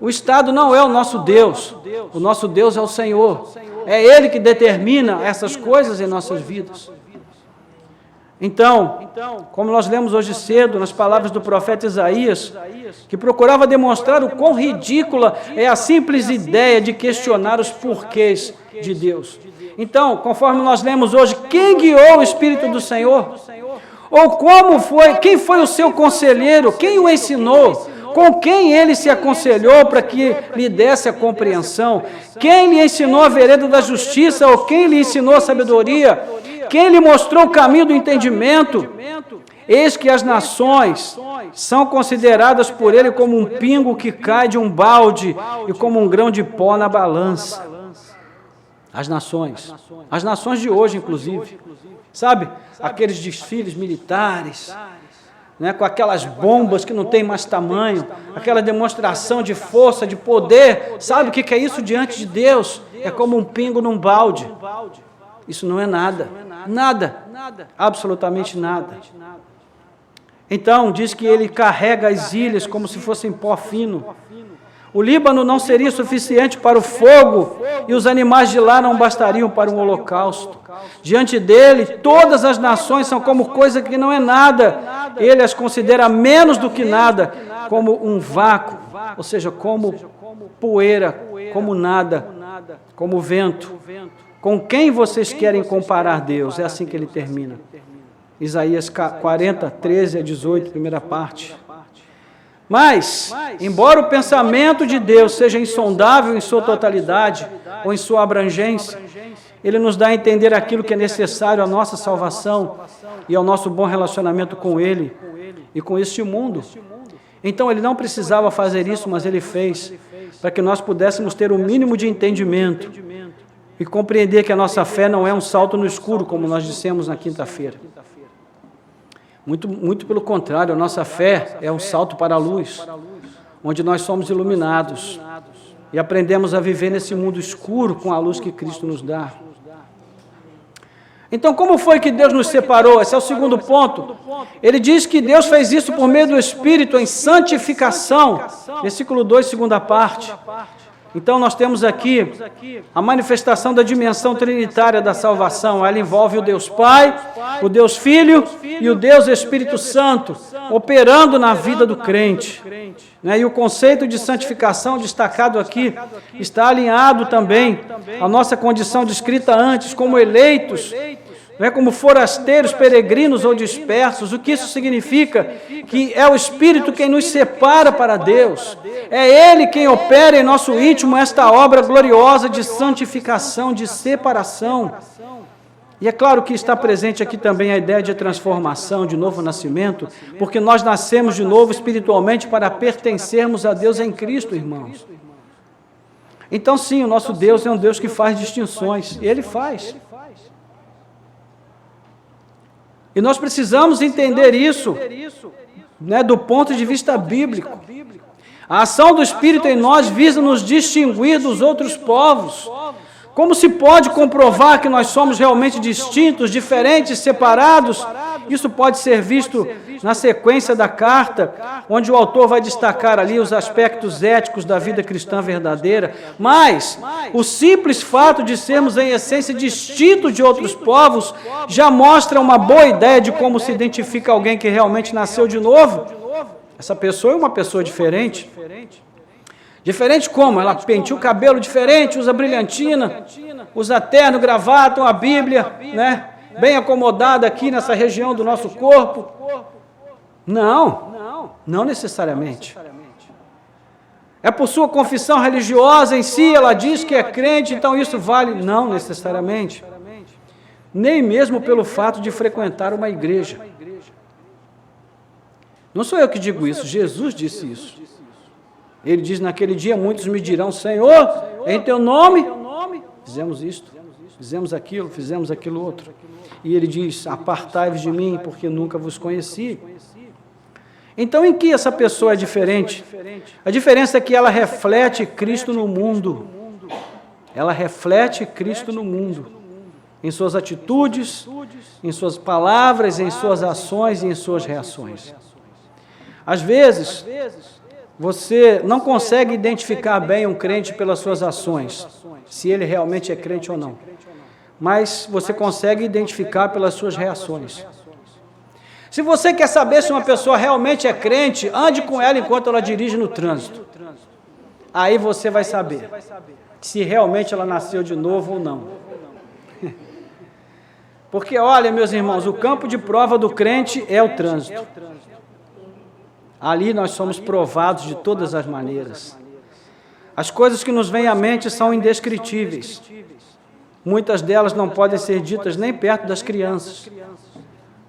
O Estado não é o nosso Deus é o Senhor. É Ele que determina essas coisas em nossas vidas. Então, como nós lemos hoje cedo, nas palavras do profeta Isaías, que procurava demonstrar o quão ridícula é a simples ideia de questionar os porquês de Deus. Então, conforme nós lemos hoje, quem guiou o Espírito do Senhor? Ou quem foi o seu conselheiro? Quem o ensinou? Com quem ele se aconselhou para que lhe desse a compreensão? Quem lhe ensinou a vereda da justiça? Ou quem lhe ensinou a sabedoria? Quem lhe mostrou o caminho do entendimento? Eis que as nações são consideradas por ele como um pingo que cai de um balde e como um grão de pó na balança. As nações de hoje, inclusive, sabe? Aqueles desfiles militares, né, com aquelas bombas que não tem mais tamanho, aquela demonstração de força, de poder, sabe o que é isso diante de Deus? É como um pingo num balde. Isso não é nada, absolutamente nada. Então, diz que ele carrega as ilhas como se fossem pó fino. O Líbano não seria suficiente para o fogo e os animais de lá não bastariam para um holocausto. Diante dele, todas as nações são como coisa que não é nada. Ele as considera menos do que nada, como um vácuo, ou seja, como poeira, como nada, como vento. Com quem vocês querem comparar Deus? É assim que ele termina. Isaías 40, 13 a 18, primeira parte. Mas, embora o pensamento de Deus seja insondável em sua totalidade ou em sua abrangência, ele nos dá a entender aquilo que é necessário à nossa salvação e ao nosso bom relacionamento com Ele e com este mundo. Então, ele não precisava fazer isso, mas ele fez, para que nós pudéssemos ter o mínimo de entendimento e compreender que a nossa fé não é um salto no escuro, como nós dissemos na quinta-feira. Muito pelo contrário, a nossa fé é um salto para a luz, onde nós somos iluminados e aprendemos a viver nesse mundo escuro com a luz que Cristo nos dá. Então, como foi que Deus nos separou? Esse é o segundo ponto. Ele diz que Deus fez isso por meio do Espírito em santificação. Versículo 2, segunda parte. Então, nós temos aqui a manifestação da dimensão trinitária da salvação. Ela envolve o Deus Pai, o Deus Filho e o Deus Espírito Santo, operando na vida do crente. E o conceito de santificação destacado aqui está alinhado também à nossa condição descrita antes, como eleitos não é como forasteiros, peregrinos ou dispersos. O que isso significa? Que é o Espírito quem nos separa para Deus. É Ele quem opera em nosso íntimo esta obra gloriosa de santificação, de separação. E é claro que está presente aqui também a ideia de transformação, de novo nascimento, porque nós nascemos de novo espiritualmente para pertencermos a Deus em Cristo, irmãos. Então sim, o nosso Deus é um Deus que faz distinções, Ele faz. E nós precisamos entender isso, né, do ponto de vista bíblico. A ação do Espírito em nós visa nos distinguir dos outros povos. Como se pode comprovar que nós somos realmente distintos, diferentes, separados? Isso pode ser visto na sequência da carta, onde o autor vai destacar ali os aspectos éticos da vida cristã verdadeira. Mas o simples fato de sermos em essência distintos de outros povos já mostra uma boa ideia de como se identifica alguém que realmente nasceu de novo. Essa pessoa é uma pessoa diferente. Diferente como? Ela penteia o cabelo diferente, usa brilhantina, usa terno, gravata, uma Bíblia, né? Bem acomodada aqui nessa região do nosso corpo. Não necessariamente. É por sua confissão religiosa em si, ela diz que é crente, então isso vale? Não necessariamente. Nem mesmo pelo fato de frequentar uma igreja. Não sou eu que digo isso, Jesus disse isso. Ele diz, naquele dia muitos me dirão, Senhor, em teu nome, fizemos isto, fizemos aquilo outro. E ele diz, apartai-vos de mim, porque nunca vos conheci. Então, em que essa pessoa é diferente? A diferença é que ela reflete Cristo no mundo. Ela reflete Cristo no mundo. Em suas atitudes, em suas palavras, em suas ações e em suas reações. Às vezes, você não consegue identificar bem um crente pelas suas ações, se ele realmente é crente ou não. Mas você consegue identificar pelas suas reações. Se você quer saber se uma pessoa realmente é crente, ande com ela enquanto ela dirige no trânsito. Aí você vai saber se realmente ela nasceu de novo ou não. Porque, olha, meus irmãos, o campo de prova do crente é o trânsito. Ali nós somos provados de todas as maneiras. As coisas que nos vêm à mente são indescritíveis. Muitas delas não podem ser ditas nem perto das crianças,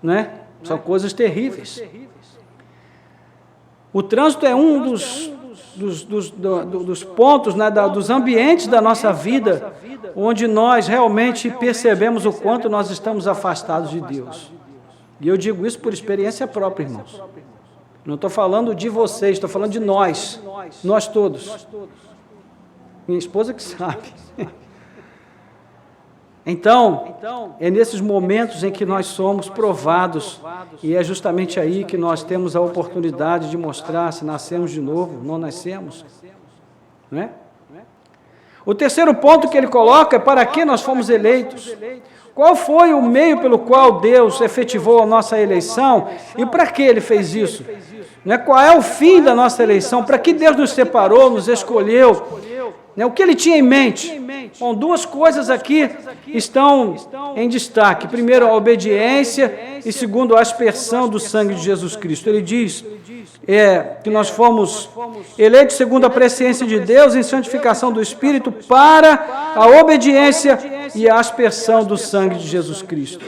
né? São coisas terríveis. O trânsito é um dos pontos, né, dos ambientes da nossa vida, onde nós realmente percebemos o quanto nós estamos afastados de Deus. E eu digo isso por experiência própria, irmãos. Não estou falando de vocês, estou falando de nós todos. Minha esposa que sabe. Então, é nesses momentos em que nós somos provados, e é justamente aí que nós temos a oportunidade de mostrar se nascemos de novo, não nascemos. Não é? O terceiro ponto que ele coloca é para que nós fomos eleitos. Qual foi o meio pelo qual Deus efetivou a nossa eleição e para que Ele fez isso? Qual é o fim da nossa eleição? Para que Deus nos separou, nos escolheu? O que Ele tinha em mente? Bom, duas coisas aqui estão em destaque. Primeiro, a obediência e segundo, a aspersão do sangue de Jesus Cristo. Ele diz que nós fomos eleitos segundo a presciência de Deus em santificação do Espírito para a obediência e a aspersão do sangue de Jesus Cristo.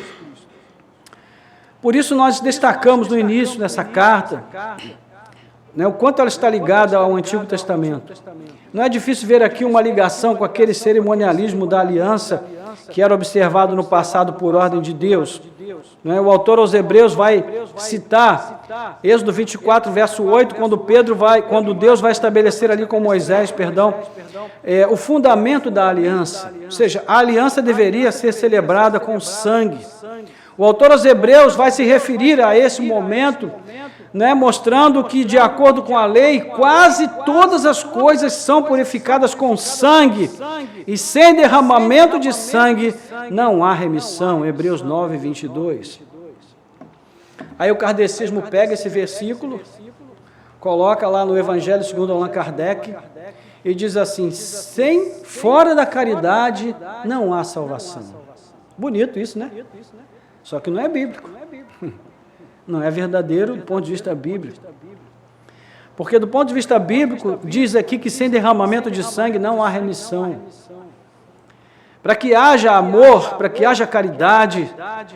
Por isso nós destacamos no início dessa carta, o quanto ela está ligada ao Antigo Testamento. Não é difícil ver aqui uma ligação com aquele cerimonialismo da aliança que era observado no passado por ordem de Deus. O autor aos Hebreus vai citar Êxodo 24, verso 8, quando Deus vai estabelecer ali com Moisés, o fundamento da aliança. Ou seja, a aliança deveria ser celebrada com sangue. O autor aos Hebreus vai se referir a esse momento, mostrando que, de acordo com a lei, quase todas as coisas são purificadas com sangue, e sem derramamento de sangue não há remissão. Hebreus 9, 22. Aí o kardecismo pega esse versículo, coloca lá no Evangelho segundo Allan Kardec, e diz assim: fora da caridade não há salvação. Bonito isso, né? Só que não é bíblico. Não é verdadeiro do ponto de vista bíblico. Porque do ponto de vista bíblico, diz aqui que sem derramamento de sangue não há remissão. Para que haja amor, para que haja caridade,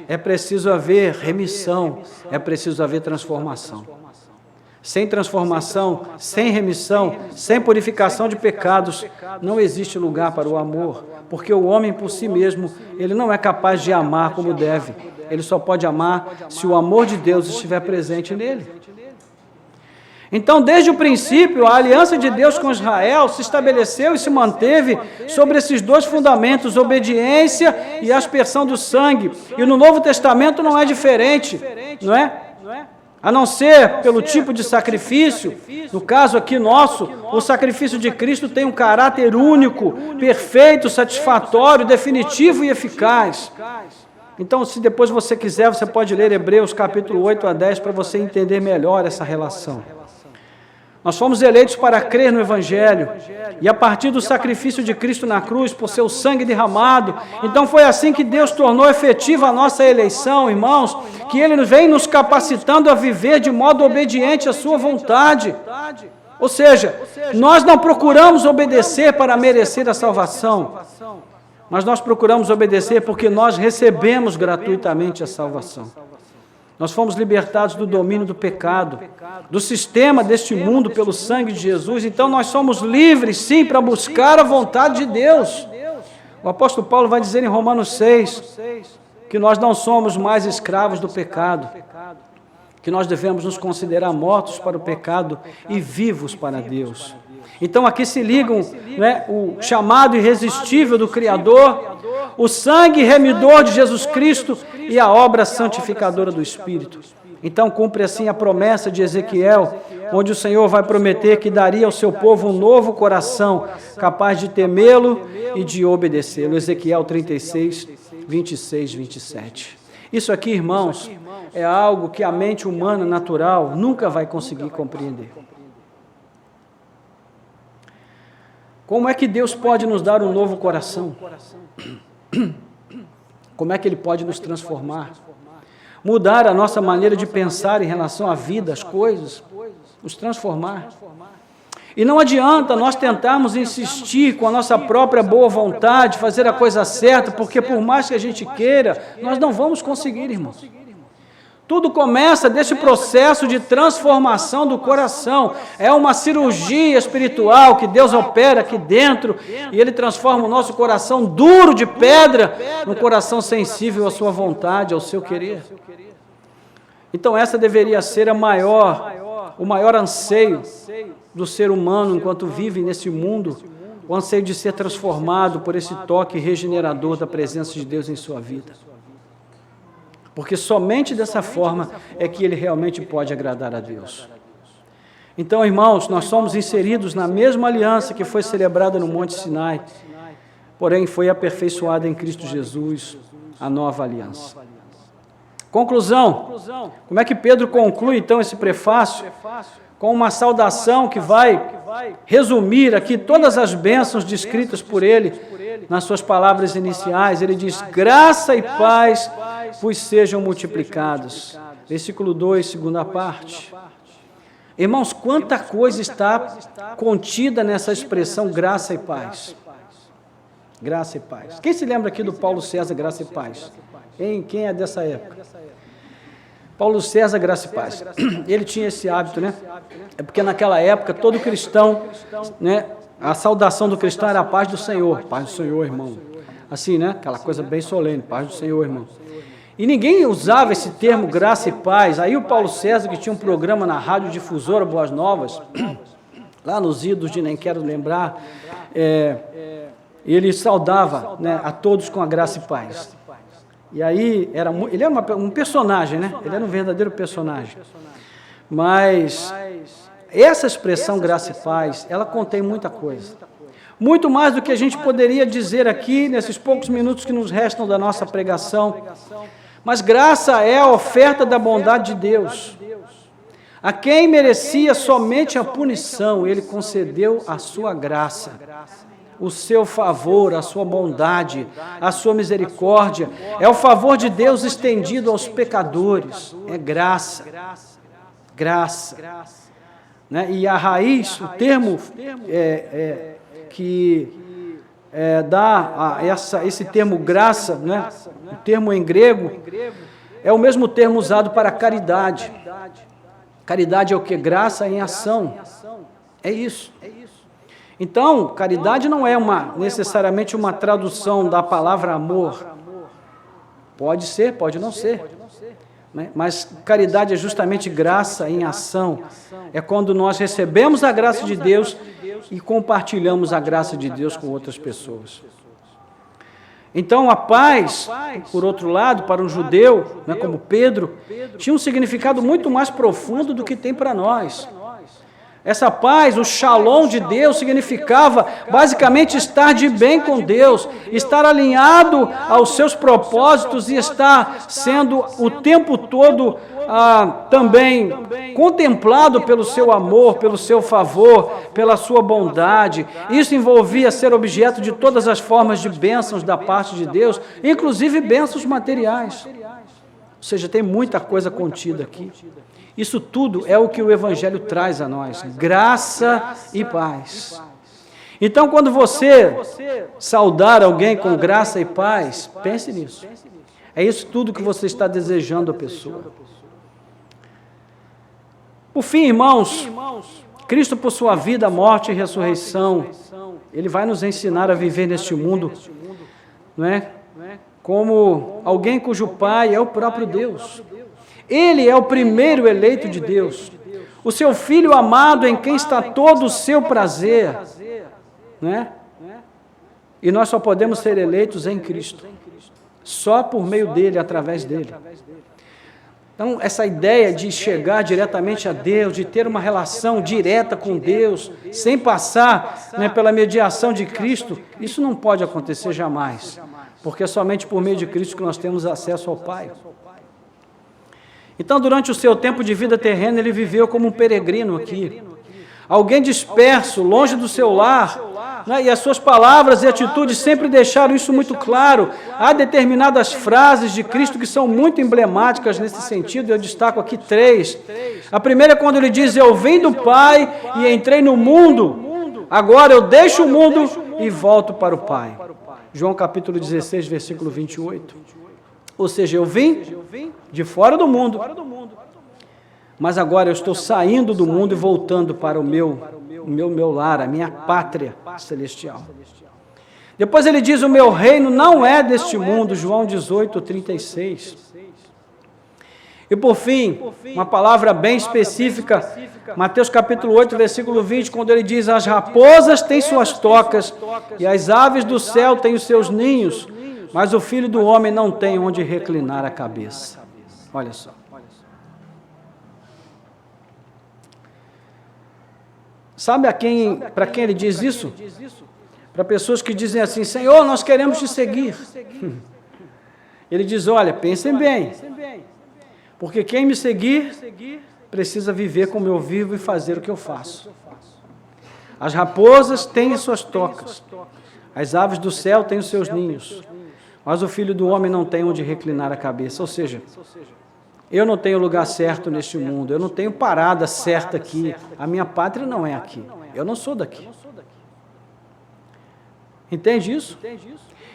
é preciso haver remissão, é preciso haver transformação. Sem transformação, sem remissão, sem purificação de pecados, não existe lugar para o amor, porque o homem por si mesmo, ele não é capaz de amar como deve. Ele só pode amar se o amor de Deus estiver presente nele. Então, desde o princípio, a aliança de Deus com Israel se estabeleceu e se manteve sobre esses dois fundamentos, obediência e aspersão do sangue. E no Novo Testamento não é diferente, não é? A não ser pelo tipo de sacrifício, no caso aqui nosso, o sacrifício de Cristo tem um caráter único, perfeito, satisfatório, definitivo e eficaz. Então, se depois você quiser, você pode ler Hebreus capítulo 8 a 10 para você entender melhor essa relação. Nós fomos eleitos para crer no Evangelho, e a partir do sacrifício de Cristo na cruz, por seu sangue derramado, então foi assim que Deus tornou efetiva a nossa eleição, irmãos, que Ele vem nos capacitando a viver de modo obediente à sua vontade. Ou seja, nós não procuramos obedecer para merecer a salvação, mas nós procuramos obedecer porque nós recebemos gratuitamente a salvação. Nós fomos libertados do domínio do pecado, do sistema deste mundo pelo sangue de Jesus. Então nós somos livres, sim, para buscar a vontade de Deus. O apóstolo Paulo vai dizer em Romanos 6 que nós não somos mais escravos do pecado, que nós devemos nos considerar mortos para o pecado e vivos para Deus. Então aqui se ligam, né, o chamado irresistível do Criador, o sangue remidor de Jesus Cristo e a obra santificadora do Espírito. Então cumpre assim a promessa de Ezequiel, onde o Senhor vai prometer que daria ao seu povo um novo coração, capaz de temê-lo e de obedecê-lo. Ezequiel 36, 26, 27. Isso aqui, irmãos, é algo que a mente humana natural nunca vai conseguir compreender. Como é que Deus pode nos dar um novo coração? Como é que Ele pode nos transformar? Mudar a nossa maneira de pensar em relação à vida, às coisas, nos transformar. E não adianta nós tentarmos insistir com a nossa própria boa vontade, fazer a coisa certa, porque por mais que a gente queira, nós não vamos conseguir, irmãos. Tudo começa desse processo de transformação do coração. É uma cirurgia espiritual que Deus opera aqui dentro e Ele transforma o nosso coração duro de pedra num coração sensível à sua vontade, ao seu querer. Então essa deveria ser o maior anseio do ser humano enquanto vive nesse mundo, o anseio de ser transformado por esse toque regenerador da presença de Deus em sua vida. Porque somente dessa forma é que ele realmente pode agradar a Deus. Então, irmãos, nós somos inseridos na mesma aliança que foi celebrada no Monte Sinai, porém foi aperfeiçoada em Cristo Jesus, a nova aliança. Conclusão. Como é que Pedro conclui então esse prefácio? Com uma saudação que vai resumir aqui todas as bênçãos descritas por ele nas suas palavras iniciais. Ele diz: graça e paz vos sejam multiplicados. Versículo 2, segunda parte. Irmãos, quanta coisa está contida nessa expressão graça e paz. Graça e paz. Quem se lembra aqui do Paulo César, graça e paz? Quem é dessa época? Paulo César, graça e paz. Ele tinha esse hábito, né? É porque naquela época todo cristão, né? A saudação do cristão era a paz do Senhor. Paz do Senhor, irmão. Assim, né? Aquela coisa bem solene, paz do Senhor, irmão. E ninguém usava esse termo graça e paz. Aí o Paulo César, que tinha um programa na Rádio Difusora Boas Novas, lá nos idos de Nem Quero Lembrar, ele saudava, né, a todos com a graça e paz. E aí, ele era um personagem, né? Ele era um verdadeiro personagem. Mas essa expressão graça e paz, ela contém muita coisa. Muito mais do que a gente poderia dizer aqui, nesses poucos minutos que nos restam da nossa pregação. Mas graça é a oferta da bondade de Deus. A quem merecia somente a punição, Ele concedeu a sua graça. o seu favor, a sua bondade, a sua misericórdia. É o favor de Deus estendido aos pecadores. É graça. Graça. Né? E a raiz, o termo que dá esse termo graça, né? O termo em grego, é o mesmo termo usado para caridade. Caridade é o que? Graça em ação. É isso. Então, caridade não é necessariamente uma tradução da palavra amor. Pode ser, pode não ser. Né? Mas caridade é justamente graça em ação. É quando nós recebemos a graça de Deus e compartilhamos a graça de Deus com outras pessoas. Então, a paz, por outro lado, para um judeu, né, como Pedro, tinha um significado muito mais profundo do que tem para nós. Essa paz, o shalom de Deus, significava basicamente estar de bem com Deus, estar alinhado aos seus propósitos e estar sendo o tempo todo também contemplado pelo seu amor, pelo seu favor, pela sua bondade. Isso envolvia ser objeto de todas as formas de bênçãos da parte de Deus, inclusive bênçãos materiais. Ou seja, tem muita coisa contida aqui. Isso tudo é o que o Evangelho traz a nós, graça e paz. Então, quando você saudar alguém com graça e paz, pense nisso. É isso tudo que você está desejando à pessoa. Por fim, irmãos, Cristo, por sua vida, morte e ressurreição, Ele vai nos ensinar a viver neste mundo, não é? Como alguém cujo Pai é o próprio Deus. Ele é o primeiro eleito de Deus, o seu Filho amado em quem está todo o seu prazer, né? E nós só podemos ser eleitos em Cristo, só por meio dele, através dele. Então, essa ideia de chegar diretamente a Deus, de ter uma relação direta com Deus, sem passar, né, pela mediação de Cristo, isso não pode acontecer jamais, porque é somente por meio de Cristo que nós temos acesso ao Pai. Então, durante o seu tempo de vida terrena, ele viveu como um peregrino aqui. Alguém disperso, longe do seu lar, né? E as suas palavras e atitudes sempre deixaram isso muito claro. Há determinadas frases de Cristo que são muito emblemáticas nesse sentido, eu destaco aqui 3. A primeira é quando ele diz: eu vim do Pai e entrei no mundo, agora eu deixo o mundo e volto para o Pai. João capítulo 16, versículo 28. Ou seja, eu vim de fora do mundo, mas agora eu estou saindo do mundo e voltando para o meu lar, a minha pátria celestial. Depois ele diz: o meu reino não é deste mundo, João 18, 36. E por fim, uma palavra bem específica, Mateus capítulo 8, versículo 20, quando ele diz: as raposas têm suas tocas e as aves do céu têm os seus ninhos, mas o Filho do Homem não tem onde reclinar a cabeça. Olha só. Sabe para quem ele diz isso? Para pessoas que dizem assim: Senhor, nós queremos te seguir. Ele diz: olha, pensem bem, porque quem me seguir precisa viver como eu vivo e fazer o que eu faço. As raposas têm suas tocas, as aves do céu têm os seus ninhos, mas o Filho do Homem não tem onde reclinar a cabeça. Ou seja, eu não tenho lugar certo neste mundo, eu não tenho parada certa aqui, a minha pátria não é aqui, eu não sou daqui. Entende isso?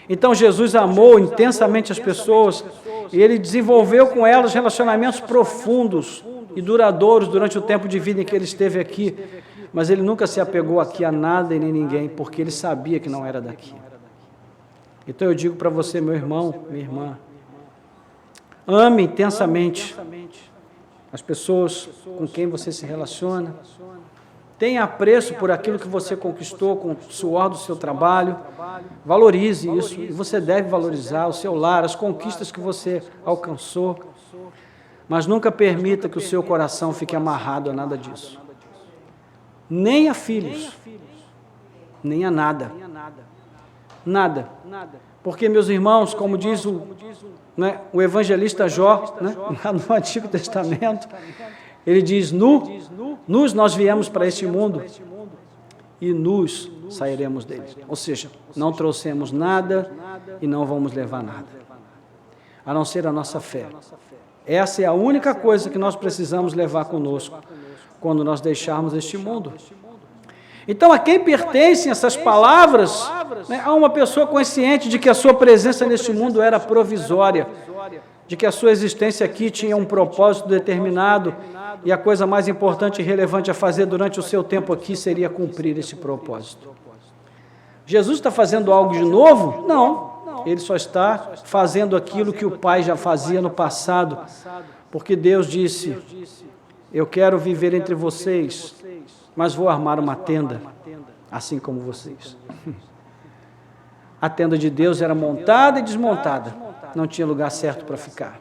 Então Jesus amou intensamente as pessoas e Ele desenvolveu com elas relacionamentos profundos e duradouros durante o tempo de vida em que Ele esteve aqui, mas Ele nunca se apegou aqui a nada e nem ninguém, porque Ele sabia que não era daqui. Então eu digo para você, meu irmão, minha irmã, ame intensamente as pessoas com quem você se relaciona, tenha apreço por aquilo que você conquistou com o suor do seu trabalho, valorize isso, e você deve valorizar o seu lar, as conquistas que você alcançou, mas nunca permita que o seu coração fique amarrado a nada disso, nem a filhos, nem a nada. Nada. Porque, meus irmãos, como diz o evangelista Jó, lá no Antigo Testamento, ele diz: nus nós viemos para este mundo, e nus sairemos dele. Ou seja, não trouxemos nada e não vamos levar nada, a não ser a nossa fé. Essa é a única coisa que nós precisamos levar conosco quando nós deixarmos este mundo. Então, a quem pertencem essas palavras, né, a uma pessoa consciente de que a sua presença neste mundo era provisória, de que a sua existência aqui tinha um propósito determinado e a coisa mais importante e relevante a fazer durante o seu tempo aqui seria cumprir esse propósito. Jesus está fazendo algo de novo? Não, ele só está fazendo aquilo que o Pai já fazia no passado, porque Deus disse: eu quero viver entre vocês, mas vou armar uma tenda, assim como vocês. A tenda de Deus era montada e desmontada, não tinha lugar certo para ficar.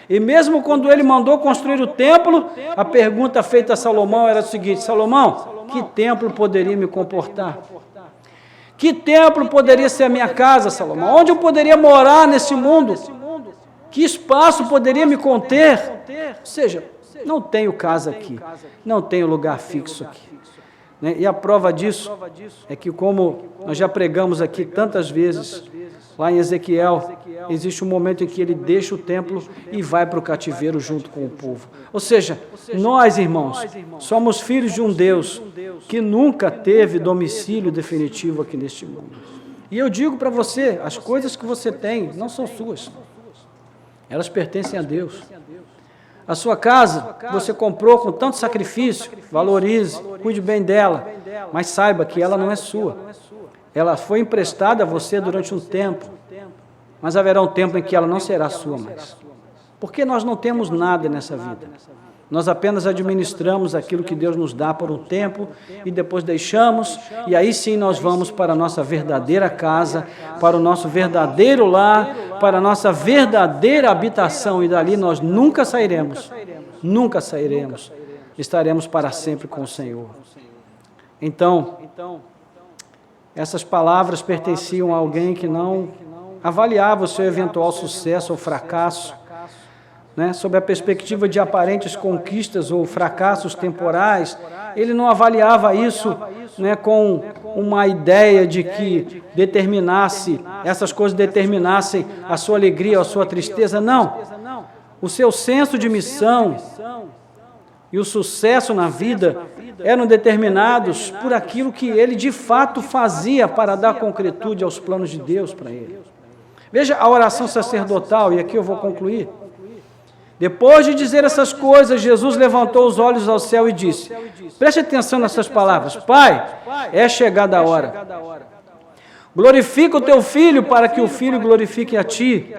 E mesmo quando ele mandou construir o templo, a pergunta feita a Salomão era a seguinte: Salomão, que templo poderia me comportar? Que templo poderia ser a minha casa, Salomão? Onde eu poderia morar nesse mundo? Que espaço poderia me conter? Ou seja, não tenho casa aqui, não tenho lugar fixo aqui. E a prova disso é que, como nós já pregamos aqui tantas vezes, lá em Ezequiel, existe um momento em que ele deixa o templo e vai para o cativeiro junto com o povo. Ou seja, nós, irmãos, somos filhos de um Deus que nunca teve domicílio definitivo aqui neste mundo. E eu digo para você, as coisas que você tem não são suas, elas pertencem a Deus. A sua casa, você comprou com tanto sacrifício, valorize, cuide bem dela, mas saiba que ela não é sua. Ela foi emprestada a você durante um tempo, mas haverá um tempo em que ela não será sua mais. Porque nós não temos nada nessa vida. Nós apenas administramos aquilo que Deus nos dá por um tempo e depois deixamos, e aí sim nós vamos para a nossa verdadeira casa, para o nosso verdadeiro lar, para a nossa verdadeira habitação, e dali nós nunca sairemos, estaremos para sempre com o Senhor. Então, essas palavras pertenciam a alguém que não avaliava o seu eventual sucesso ou fracasso, né, sob a perspectiva de aparentes conquistas ou fracassos temporais. Ele não avaliava isso, né, com uma ideia de que essas coisas determinassem a sua alegria ou a sua tristeza. Não. O seu senso de missão e o sucesso na vida eram determinados por aquilo que ele de fato fazia para dar concretude aos planos de Deus para ele. Veja a oração sacerdotal, e aqui eu vou concluir. Depois de dizer essas coisas, Jesus levantou os olhos ao céu e disse, preste atenção nessas palavras: Pai, é chegada a hora. Glorifica o teu Filho, para que o Filho glorifique a ti,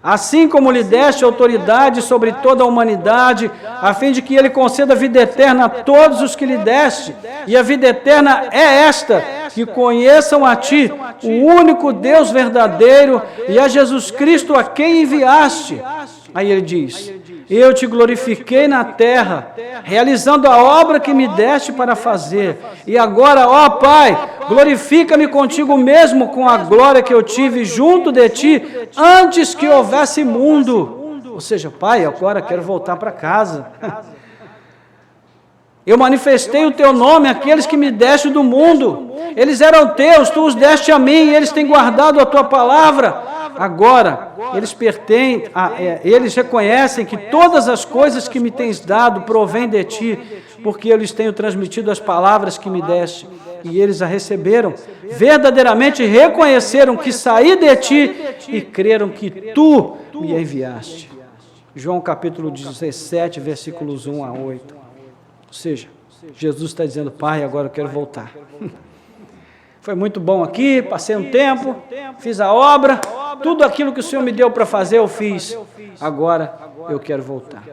assim como lhe deste autoridade sobre toda a humanidade, a fim de que ele conceda vida eterna a todos os que lhe deste. E a vida eterna é esta, que conheçam a ti, o único Deus verdadeiro, e a Jesus Cristo a quem enviaste. Aí ele diz: eu te glorifiquei na terra, realizando a obra que me deste para fazer. E agora, ó Pai, glorifica-me contigo mesmo com a glória que eu tive junto de ti, antes que houvesse mundo. Ou seja, Pai, agora quero voltar para casa. Eu manifestei o teu nome àqueles que me deste do mundo. Eles eram teus, tu os deste a mim, e eles têm guardado a tua palavra. Agora, eles reconhecem que todas as coisas que me tens dado provêm de ti, porque eu lhes tenho transmitido as palavras que me deste, e eles a receberam. Verdadeiramente reconheceram que saí de ti e creram que tu me enviaste. João capítulo 17, versículos 1 a 8. Ou seja, Jesus está dizendo: Pai, agora eu quero voltar. Foi muito bom aqui, passei um tempo, fiz a obra, tudo aquilo que o Senhor me deu para fazer eu fiz. Agora eu quero voltar.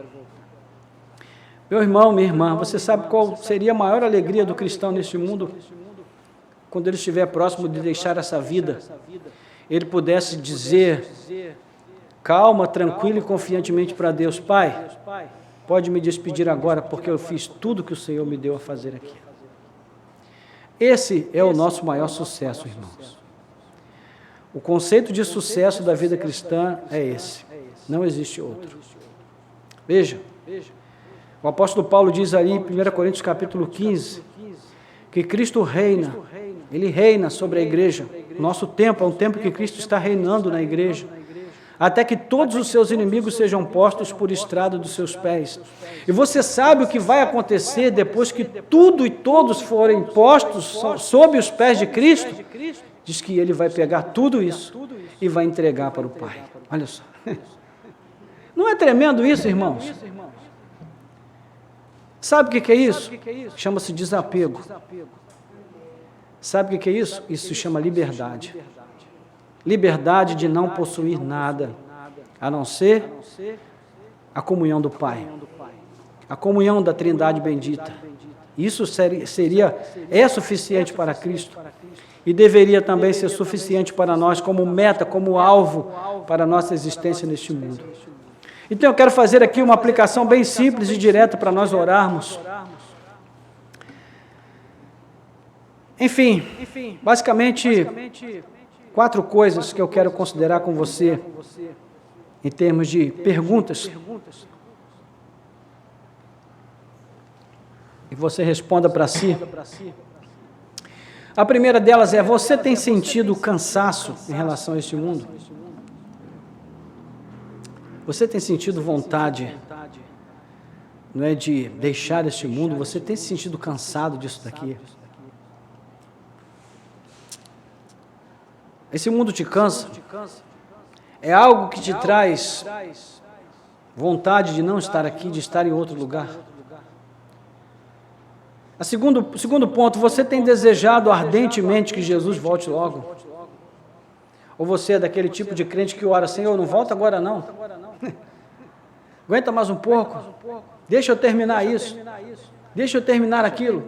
Meu irmão, minha irmã, você sabe qual seria a maior alegria do cristão neste mundo? Quando ele estiver próximo de deixar essa vida, ele pudesse dizer, calma, tranquilo e confiantemente para Deus: Pai, pode me despedir agora, porque eu fiz tudo que o Senhor me deu a fazer aqui. Esse é o nosso maior sucesso, irmãos. O conceito de sucesso da vida cristã é esse. Não existe outro. Veja, o apóstolo Paulo diz ali em 1 Coríntios capítulo 15, Porque Cristo reina, Ele reina sobre a igreja. Nosso tempo é um tempo que Cristo está reinando na igreja, até que todos os seus inimigos sejam postos por estrado dos seus pés. E você sabe o que vai acontecer depois que tudo e todos forem postos sob os pés de Cristo? Diz que Ele vai pegar tudo isso e vai entregar para o Pai. Olha só. Não é tremendo isso, irmãos? Sabe o que é isso? Chama-se desapego. Sabe o que é isso? Isso se chama liberdade. Liberdade de não possuir nada, a não ser a comunhão do Pai, a comunhão da Trindade bendita. Isso é suficiente para Cristo e deveria também ser suficiente para nós como meta, como alvo para a nossa existência neste mundo. Então eu quero fazer aqui uma aplicação bem simples e direta para nós orarmos. Enfim, basicamente, 4 coisas que eu quero considerar com você, em termos de perguntas. E você responda para si. A primeira delas é: você tem sentido cansaço em relação a este mundo? Você tem sentido vontade, não é, de deixar este mundo? Você tem se sentido cansado disso daqui? Esse mundo te cansa? É algo que te traz vontade de não estar aqui, de estar em outro lugar? O segundo ponto: você tem desejado ardentemente que Jesus volte logo? Ou você é daquele tipo de crente que ora: Senhor, não volta agora não. Aguenta mais um pouco. Deixa eu terminar isso. Deixa eu terminar aquilo.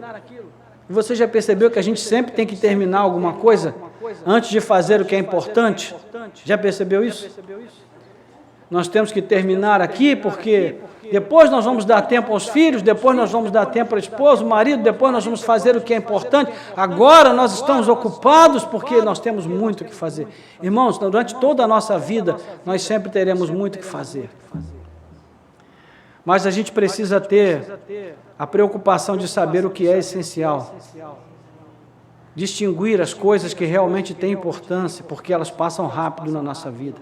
E você já percebeu que a gente sempre tem que terminar alguma coisa antes de fazer o que é importante? Já percebeu isso? Nós temos que terminar aqui porque depois nós vamos dar tempo aos filhos, depois nós vamos dar tempo ao esposo, ao marido, depois nós vamos fazer o que é importante. Agora nós estamos ocupados porque nós temos muito o que fazer. Irmãos, durante toda a nossa vida, nós sempre teremos muito o que fazer. Mas a gente precisa ter a preocupação de saber o que é essencial. Distinguir as coisas que realmente têm importância, porque elas passam rápido na nossa vida.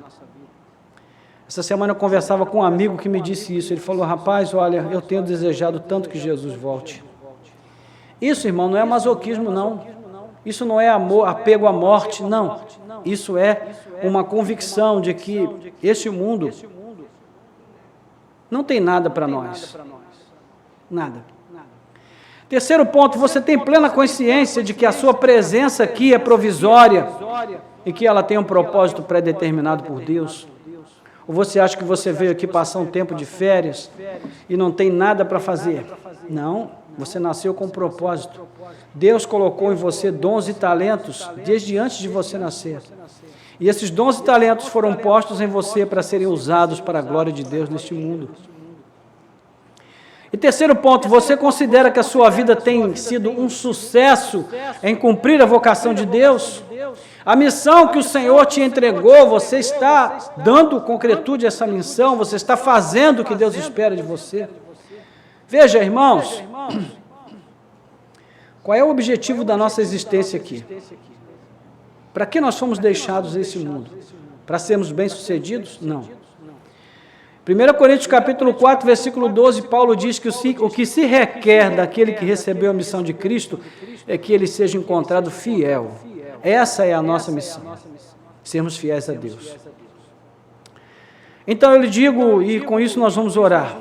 Essa semana eu conversava com um amigo que me disse isso. Ele falou: rapaz, olha, eu tenho desejado tanto que Jesus volte. Isso, irmão, não é masoquismo, não. Isso não é apego à morte, não. Isso é uma convicção de que este mundo não tem nada para nós. Nada. Terceiro ponto: você tem plena consciência de que a sua presença aqui é provisória e que ela tem um propósito pré-determinado por Deus? Ou você acha que você veio aqui passar um tempo de férias e não tem nada para fazer? Não, você nasceu com um propósito. Deus colocou em você dons e talentos desde antes de você nascer. E esses dons e talentos foram postos em você para serem usados para a glória de Deus neste mundo. E terceiro ponto: você considera que a sua vida tem sido um sucesso em cumprir a vocação de Deus? A missão que o Senhor te entregou, você está dando concretude a essa missão? Você está fazendo o que Deus espera de você? Veja, irmãos, qual é o objetivo da nossa existência aqui? Para que nós fomos deixados nesse mundo? Para sermos bem-sucedidos? Não. 1 Coríntios capítulo 4, versículo 12, Paulo diz que o que se requer daquele que recebeu a missão de Cristo é que ele seja encontrado fiel. Essa é a nossa missão, sermos fiéis a Deus. Então eu lhe digo, e com isso nós vamos orar.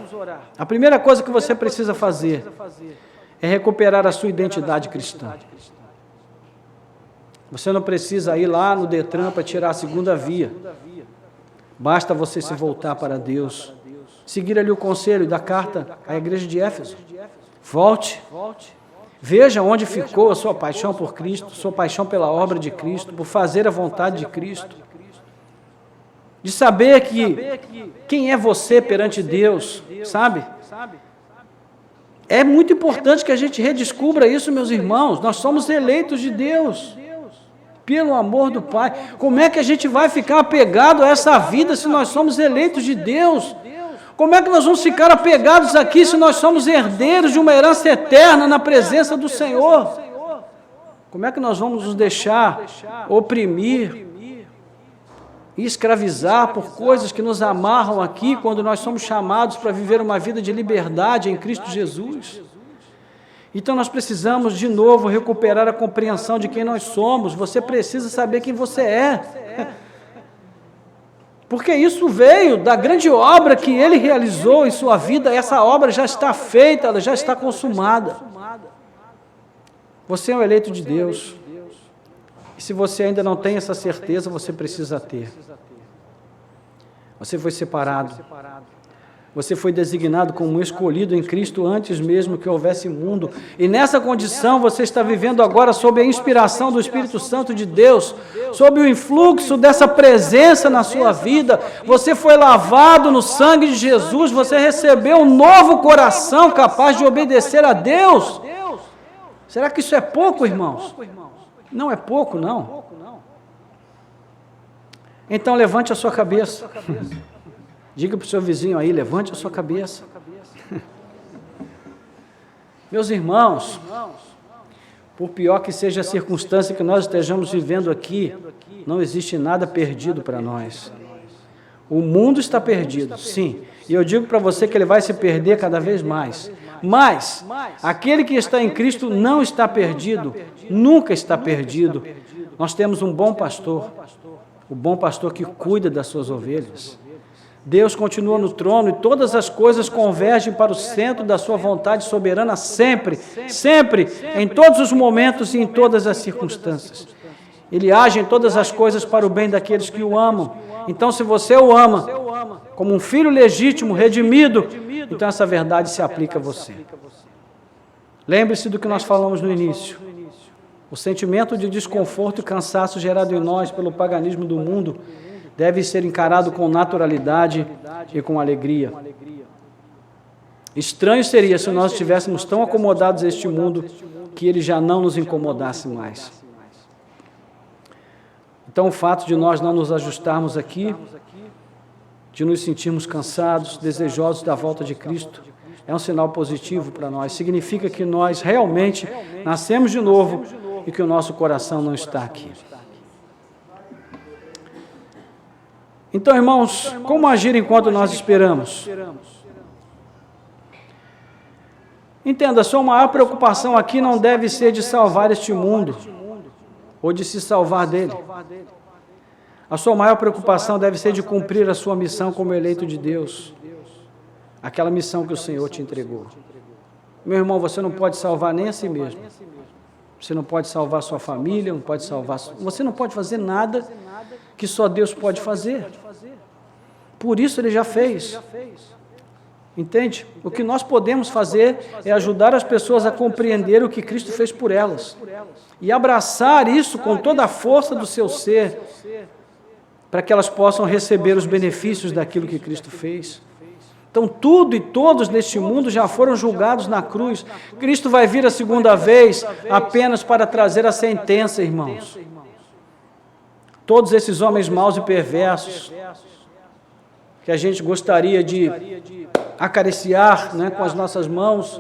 A primeira coisa que você precisa fazer é recuperar a sua identidade cristã. Você não precisa ir lá no Detran para tirar a segunda via. Basta você se voltar para Deus, seguir ali o conselho da carta à igreja de Éfeso. Volte, veja onde ficou a sua paixão por Cristo, sua paixão pela obra de Cristo, por fazer a vontade de Cristo, de saber quem é você perante Deus, sabe? É muito importante que a gente redescubra isso, meus irmãos. Nós somos eleitos de Deus. Pelo amor do Pai. Como é que a gente vai ficar apegado a essa vida se nós somos eleitos de Deus? Como é que nós vamos ficar apegados aqui se nós somos herdeiros de uma herança eterna na presença do Senhor? Como é que nós vamos nos deixar oprimir e escravizar por coisas que nos amarram aqui, quando nós somos chamados para viver uma vida de liberdade em Cristo Jesus? Então nós precisamos de novo recuperar a compreensão de quem nós somos. Você precisa saber quem você é. Porque isso veio da grande obra que Ele realizou em sua vida. Essa obra já está feita, ela já está consumada. Você é um eleito de Deus. E se você ainda não tem essa certeza, você precisa ter. Você foi separado. Você foi designado como escolhido em Cristo antes mesmo que houvesse mundo. E nessa condição você está vivendo agora sob a inspiração do Espírito Santo de Deus, sob o influxo dessa presença na sua vida. Você foi lavado no sangue de Jesus, você recebeu um novo coração capaz de obedecer a Deus. Será que isso é pouco, irmãos? Não é pouco, não. Então levante a sua cabeça. Diga para o seu vizinho aí, levante a sua cabeça. Meus irmãos, por pior que seja a circunstância que nós estejamos vivendo aqui, não existe nada perdido para nós. O mundo está perdido, sim, e eu digo para você que ele vai se perder cada vez mais. Mas aquele que está em Cristo não está perdido, nunca está perdido. Nós temos um bom pastor, o bom pastor que cuida das suas ovelhas. Deus continua no trono e todas as coisas convergem para o centro da sua vontade soberana sempre, sempre, em todos os momentos e em todas as circunstâncias. Ele age em todas as coisas para o bem daqueles que o amam. Então, se você o ama como um filho legítimo, redimido, então essa verdade se aplica a você. Lembre-se do que nós falamos no início. O sentimento de desconforto e cansaço gerado em nós pelo paganismo do mundo deve ser encarado com naturalidade e com alegria. Estranho seria se nós estivéssemos tão acomodados a este mundo que ele já não nos incomodasse mais. Então, o fato de nós não nos ajustarmos aqui, de nos sentirmos cansados, desejosos da volta de Cristo, é um sinal positivo para nós. Significa que nós realmente nascemos de novo e que o nosso coração não está aqui. Então, irmãos, como agir enquanto nós esperamos? Entenda, sua maior preocupação aqui não deve ser de salvar este mundo, ou de se salvar dele. A sua maior preocupação deve ser de cumprir a sua missão como eleito de Deus, aquela missão que o Senhor te entregou. Meu irmão, você não pode salvar nem a si mesmo. Você não pode salvar sua família, não pode salvar... Você não pode fazer nada que só Deus pode fazer. Por isso Ele já fez. Entende? O que nós podemos fazer é ajudar as pessoas a compreender o que Cristo fez por elas. E abraçar isso com toda a força do seu ser, para que elas possam receber os benefícios daquilo que Cristo fez. Então, tudo e todos neste mundo já foram julgados na cruz. Cristo vai vir a segunda vez apenas para trazer a sentença, irmãos. Todos esses homens maus e perversos, que a gente gostaria de acariciar, né, com as nossas mãos,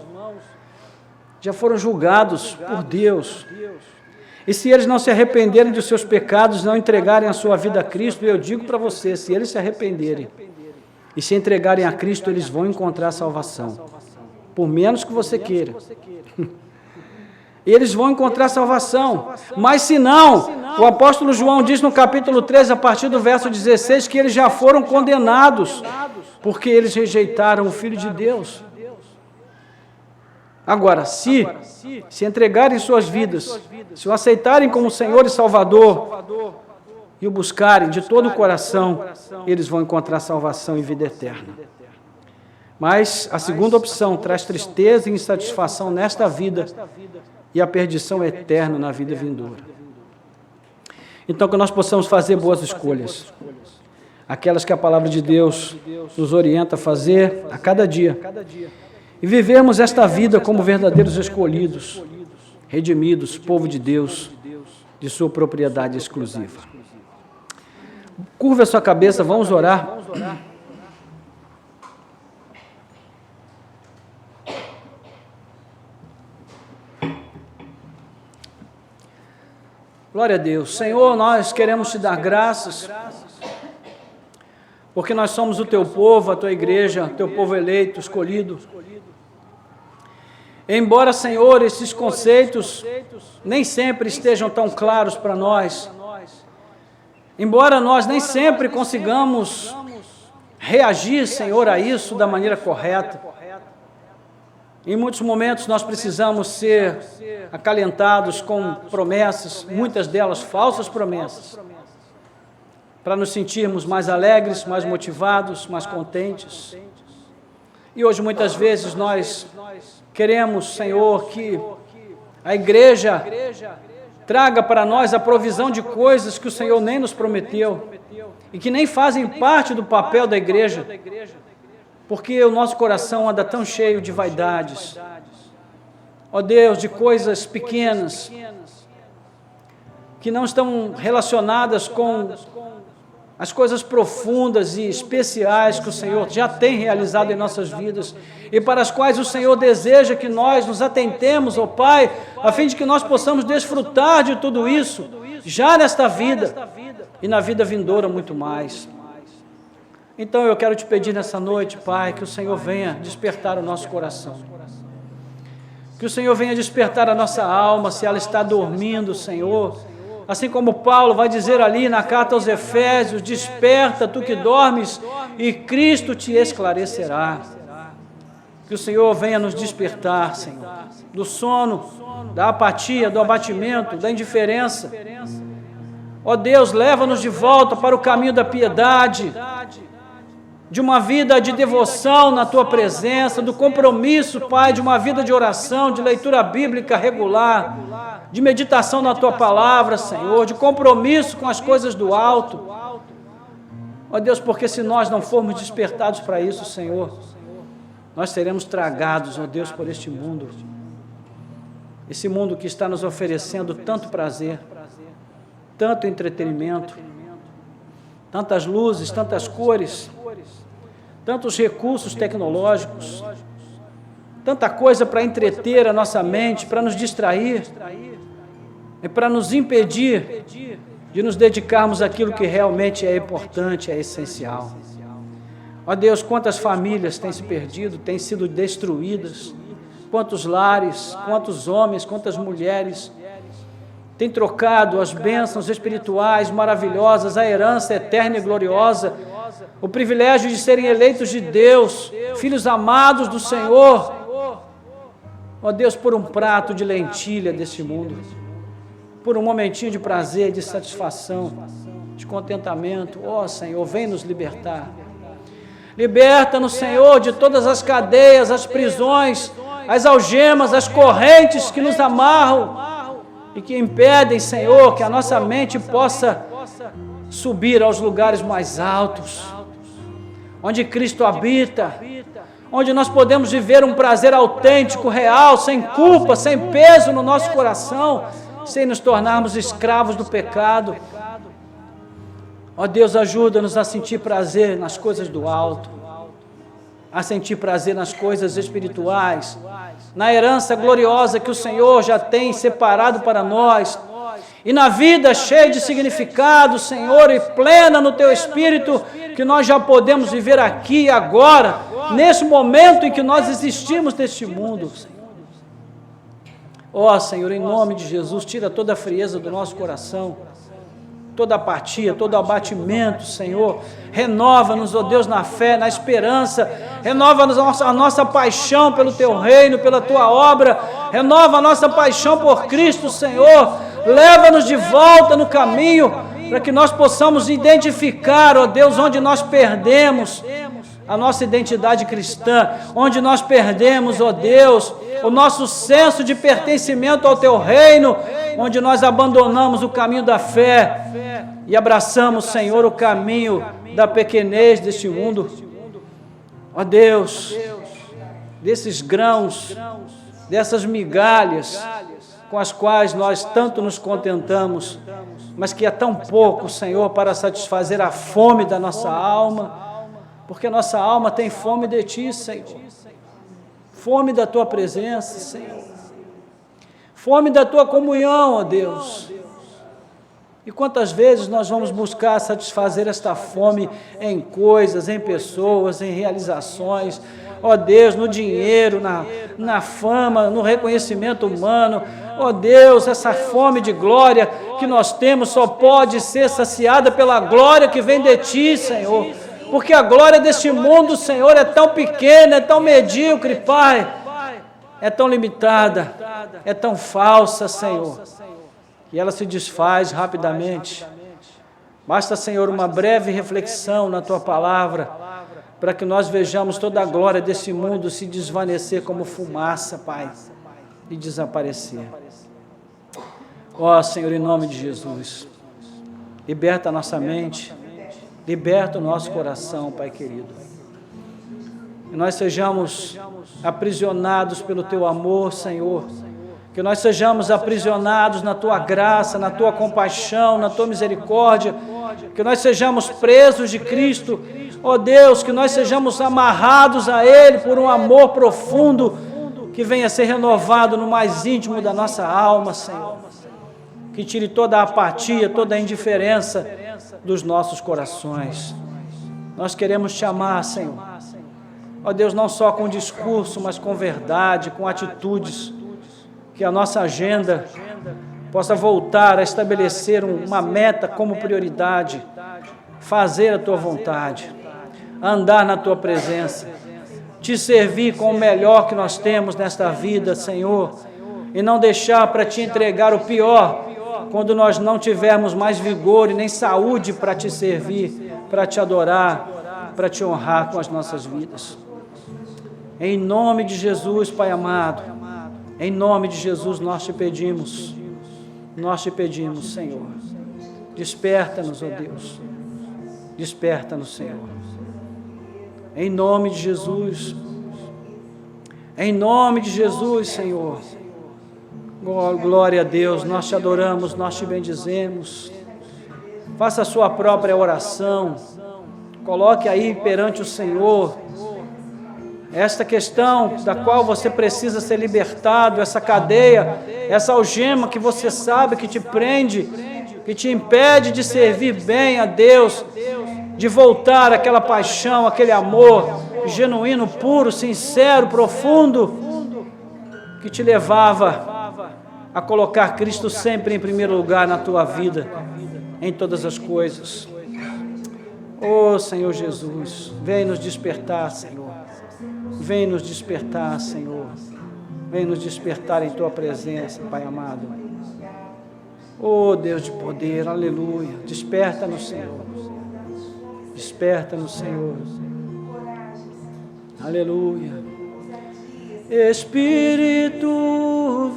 já foram julgados por Deus. E se eles não se arrependerem dos seus pecados, não entregarem a sua vida a Cristo, eu digo para você, se eles se arrependerem e se entregarem a Cristo, eles vão encontrar salvação, por menos que você queira. Eles vão encontrar salvação, mas se não, o apóstolo João diz no capítulo 3, a partir do verso 16, que eles já foram condenados, porque eles rejeitaram o Filho de Deus. Agora, se entregarem suas vidas, se o aceitarem como Senhor e Salvador, e o buscarem de todo o coração, eles vão encontrar salvação e vida eterna. Mas a segunda opção traz tristeza e insatisfação nesta vida, e a perdição eterna na vida vindoura. Então, que nós possamos fazer boas escolhas, aquelas que a palavra de Deus nos orienta a fazer a cada dia, e vivermos esta vida como verdadeiros escolhidos, redimidos, povo de Deus, de sua propriedade exclusiva. Curva a sua cabeça, vamos orar. Glória a Deus. Senhor, nós queremos te dar graças, porque nós somos o teu povo, a tua igreja, teu povo eleito, escolhido. Embora, Senhor, esses conceitos nem sempre estejam tão claros para nós, embora nós nem sempre consigamos reagir, Senhor, a isso da maneira correta, em muitos momentos nós precisamos ser acalentados com promessas, muitas delas falsas promessas, para nos sentirmos mais alegres, mais motivados, mais contentes. E hoje muitas vezes nós queremos, Senhor, que a igreja traga para nós a provisão de coisas que o Senhor nem nos prometeu e que nem fazem parte do papel da igreja, porque o nosso coração anda tão cheio de vaidades, ó Deus, de coisas pequenas, que não estão relacionadas com as coisas profundas e especiais que o Senhor já tem realizado em nossas vidas e para as quais o Senhor deseja que nós nos atentemos, ó Pai, a fim de que nós possamos desfrutar de tudo isso, já nesta vida e na vida vindoura muito mais. Então eu quero te pedir nessa noite, Pai, que o Senhor venha despertar o nosso coração, que o Senhor venha despertar a nossa alma, se ela está dormindo, Senhor, assim como Paulo vai dizer ali na carta aos Efésios, desperta tu que dormes e Cristo te esclarecerá. Que o Senhor venha nos despertar, Senhor, do sono, da apatia, do abatimento, da indiferença. Ó Deus, leva-nos de volta para o caminho da piedade, de uma vida de devoção na Tua presença, do compromisso, Pai, de uma vida de oração, de leitura bíblica regular, de meditação na Tua palavra, Senhor, de compromisso com as coisas do alto. Ó Deus, porque se nós não formos despertados para isso, Senhor, nós seremos tragados, ó Deus, por este mundo. Esse mundo que está nos oferecendo tanto prazer, tanto entretenimento, tantas luzes, tantas cores, tantos recursos tecnológicos, tanta coisa para entreter a nossa mente, para nos distrair e para nos impedir de nos dedicarmos àquilo que realmente é importante, é essencial. Ó Deus, quantas famílias têm se perdido, têm sido destruídas, quantos lares, quantos homens, quantas mulheres têm trocado as bênçãos espirituais maravilhosas, a herança eterna e gloriosa, o privilégio de serem eleitos de Deus, filhos amados do Senhor, ó Deus, por um prato de lentilha deste mundo, por um momentinho de prazer, de satisfação, de contentamento. Ó Senhor, vem nos libertar. Liberta-nos, Senhor, de todas as cadeias, as prisões, as algemas, as correntes que nos amarram e que impedem, Senhor, que a nossa mente possa subir aos lugares mais altos, onde Cristo habita, onde nós podemos viver um prazer autêntico, real, sem culpa, sem peso no nosso coração, sem nos tornarmos escravos do pecado. Ó Deus, ajuda-nos a sentir prazer nas coisas do alto, a sentir prazer nas coisas espirituais, na herança gloriosa que o Senhor já tem separado para nós, e na vida cheia de significado, Senhor, e plena no Teu Espírito, que nós já podemos viver aqui e agora, nesse momento em que nós existimos neste mundo. Ó Senhor, em nome de Jesus, tira toda a frieza do nosso coração, toda apatia, todo abatimento, Senhor. Renova-nos, ó Deus, na fé, na esperança. Renova-nos a nossa paixão pelo Teu reino, pela Tua obra. Renova a nossa paixão por Cristo, Senhor. Leva-nos de volta no caminho, para que nós possamos identificar, ó Deus, onde nós perdemos a nossa identidade cristã, onde nós perdemos, ó Deus, o nosso senso de pertencimento ao Teu reino, onde nós abandonamos o caminho da fé e abraçamos, Senhor, o caminho da pequenez deste mundo. Ó Deus, desses grãos, dessas migalhas com as quais nós tanto nos contentamos, mas que é tão pouco, Senhor, para satisfazer a fome da nossa alma, porque nossa alma tem fome de Ti, Senhor, fome da Tua presença, Senhor, fome da Tua comunhão, ó Deus. E quantas vezes nós vamos buscar satisfazer esta fome em coisas, em pessoas, em realizações, ó Deus, no dinheiro, na fama, no reconhecimento humano. Ó Deus, essa fome de glória que nós temos só pode ser saciada pela glória que vem de Ti, Senhor. Porque a glória deste mundo, Senhor, é tão pequena, é tão medíocre, Pai, é tão limitada, é tão falsa, Senhor, e ela se desfaz rapidamente. Basta, Senhor, uma breve reflexão na Tua palavra, para que nós vejamos toda a glória desse mundo se desvanecer como fumaça, Pai, e desaparecer. Ó Senhor, em nome de Jesus, liberta a nossa mente, liberta o nosso coração, Pai querido. Que nós sejamos aprisionados pelo Teu amor, Senhor. Que nós sejamos aprisionados na Tua graça, na Tua compaixão, na Tua misericórdia. Que nós sejamos presos de Cristo. Ó Deus, que nós sejamos amarrados a Ele por um amor profundo que venha ser renovado no mais íntimo da nossa alma, Senhor. Que tire toda a apatia, toda a indiferença dos nossos corações. Nós queremos Te amar, Senhor. Ó Deus, não só com discurso, mas com verdade, com atitudes. Que a nossa agenda possa voltar a estabelecer uma meta como prioridade, fazer a Tua vontade, andar na Tua presença, Te servir com o melhor que nós temos nesta vida, Senhor, e não deixar para Te entregar o pior, quando nós não tivermos mais vigor e nem saúde para Te servir, para Te adorar, para Te honrar com as nossas vidas. Em nome de Jesus, Pai amado, em nome de Jesus nós Te pedimos, Senhor, desperta-nos, ó Deus, desperta-nos, Senhor, em nome de Jesus, Senhor, glória a Deus, nós Te adoramos, nós Te bendizemos. Faça a sua própria oração, coloque aí perante o Senhor esta questão da qual você precisa ser libertado, essa cadeia, essa algema que você sabe que te prende, que te impede de servir bem a Deus, de voltar àquela paixão, aquele amor genuíno, puro, sincero, profundo, que te levava a colocar Cristo sempre em primeiro lugar na tua vida, em todas as coisas. Oh Senhor Jesus, vem nos despertar, Senhor. Vem nos despertar, Senhor. Vem nos despertar em Tua presença, Pai amado. Oh Deus de poder, aleluia. Desperta-nos, Senhor. Desperta-nos, Senhor. Aleluia. Espírito,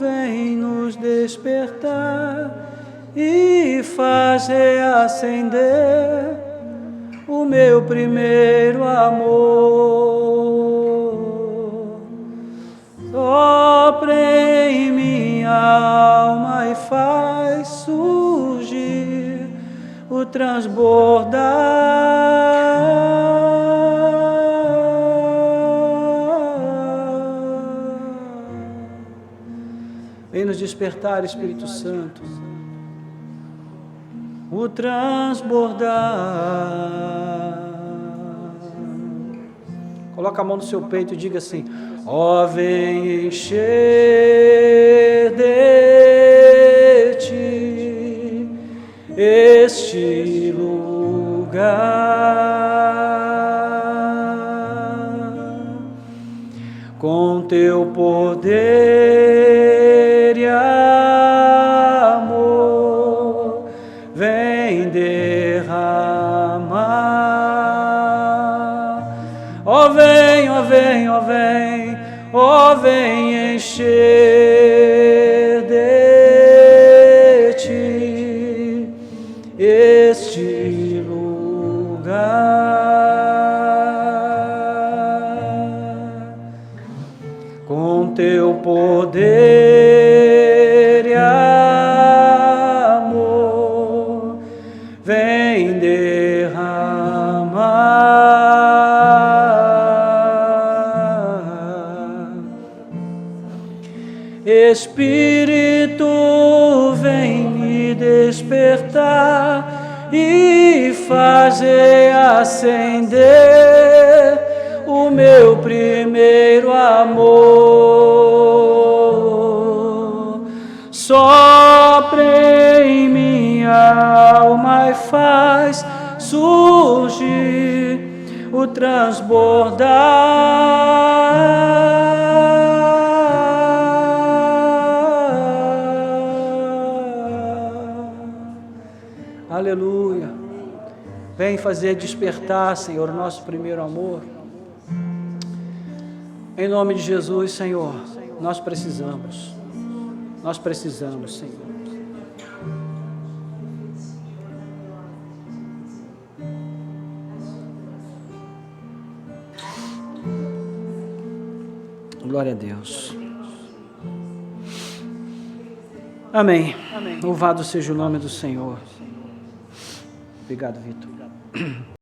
vem nos despertar e fazer acender o meu primeiro amor. Sopra em minha alma e faz surgir o transbordar. Vem nos despertar, Espírito Santo, o transbordar. Coloca a mão no seu peito e diga assim: ó, vem encher de Ti este lugar, com Teu poder e amor, vem derramar. Ó, vem, ó, vem, ó, vem, ó, vem encher de Ti este lugar, com Teu poder e amor, vem derramar. Espírito, vem me despertar e fazer acender o meu primeiro amor. Sopra em minha alma e faz surgir o transbordar. Aleluia. Vem fazer despertar, Senhor, o nosso primeiro amor. Em nome de Jesus, Senhor, nós precisamos, Senhor. Glória a Deus. Amém. Louvado seja o nome do Senhor. Obrigado, Vitor.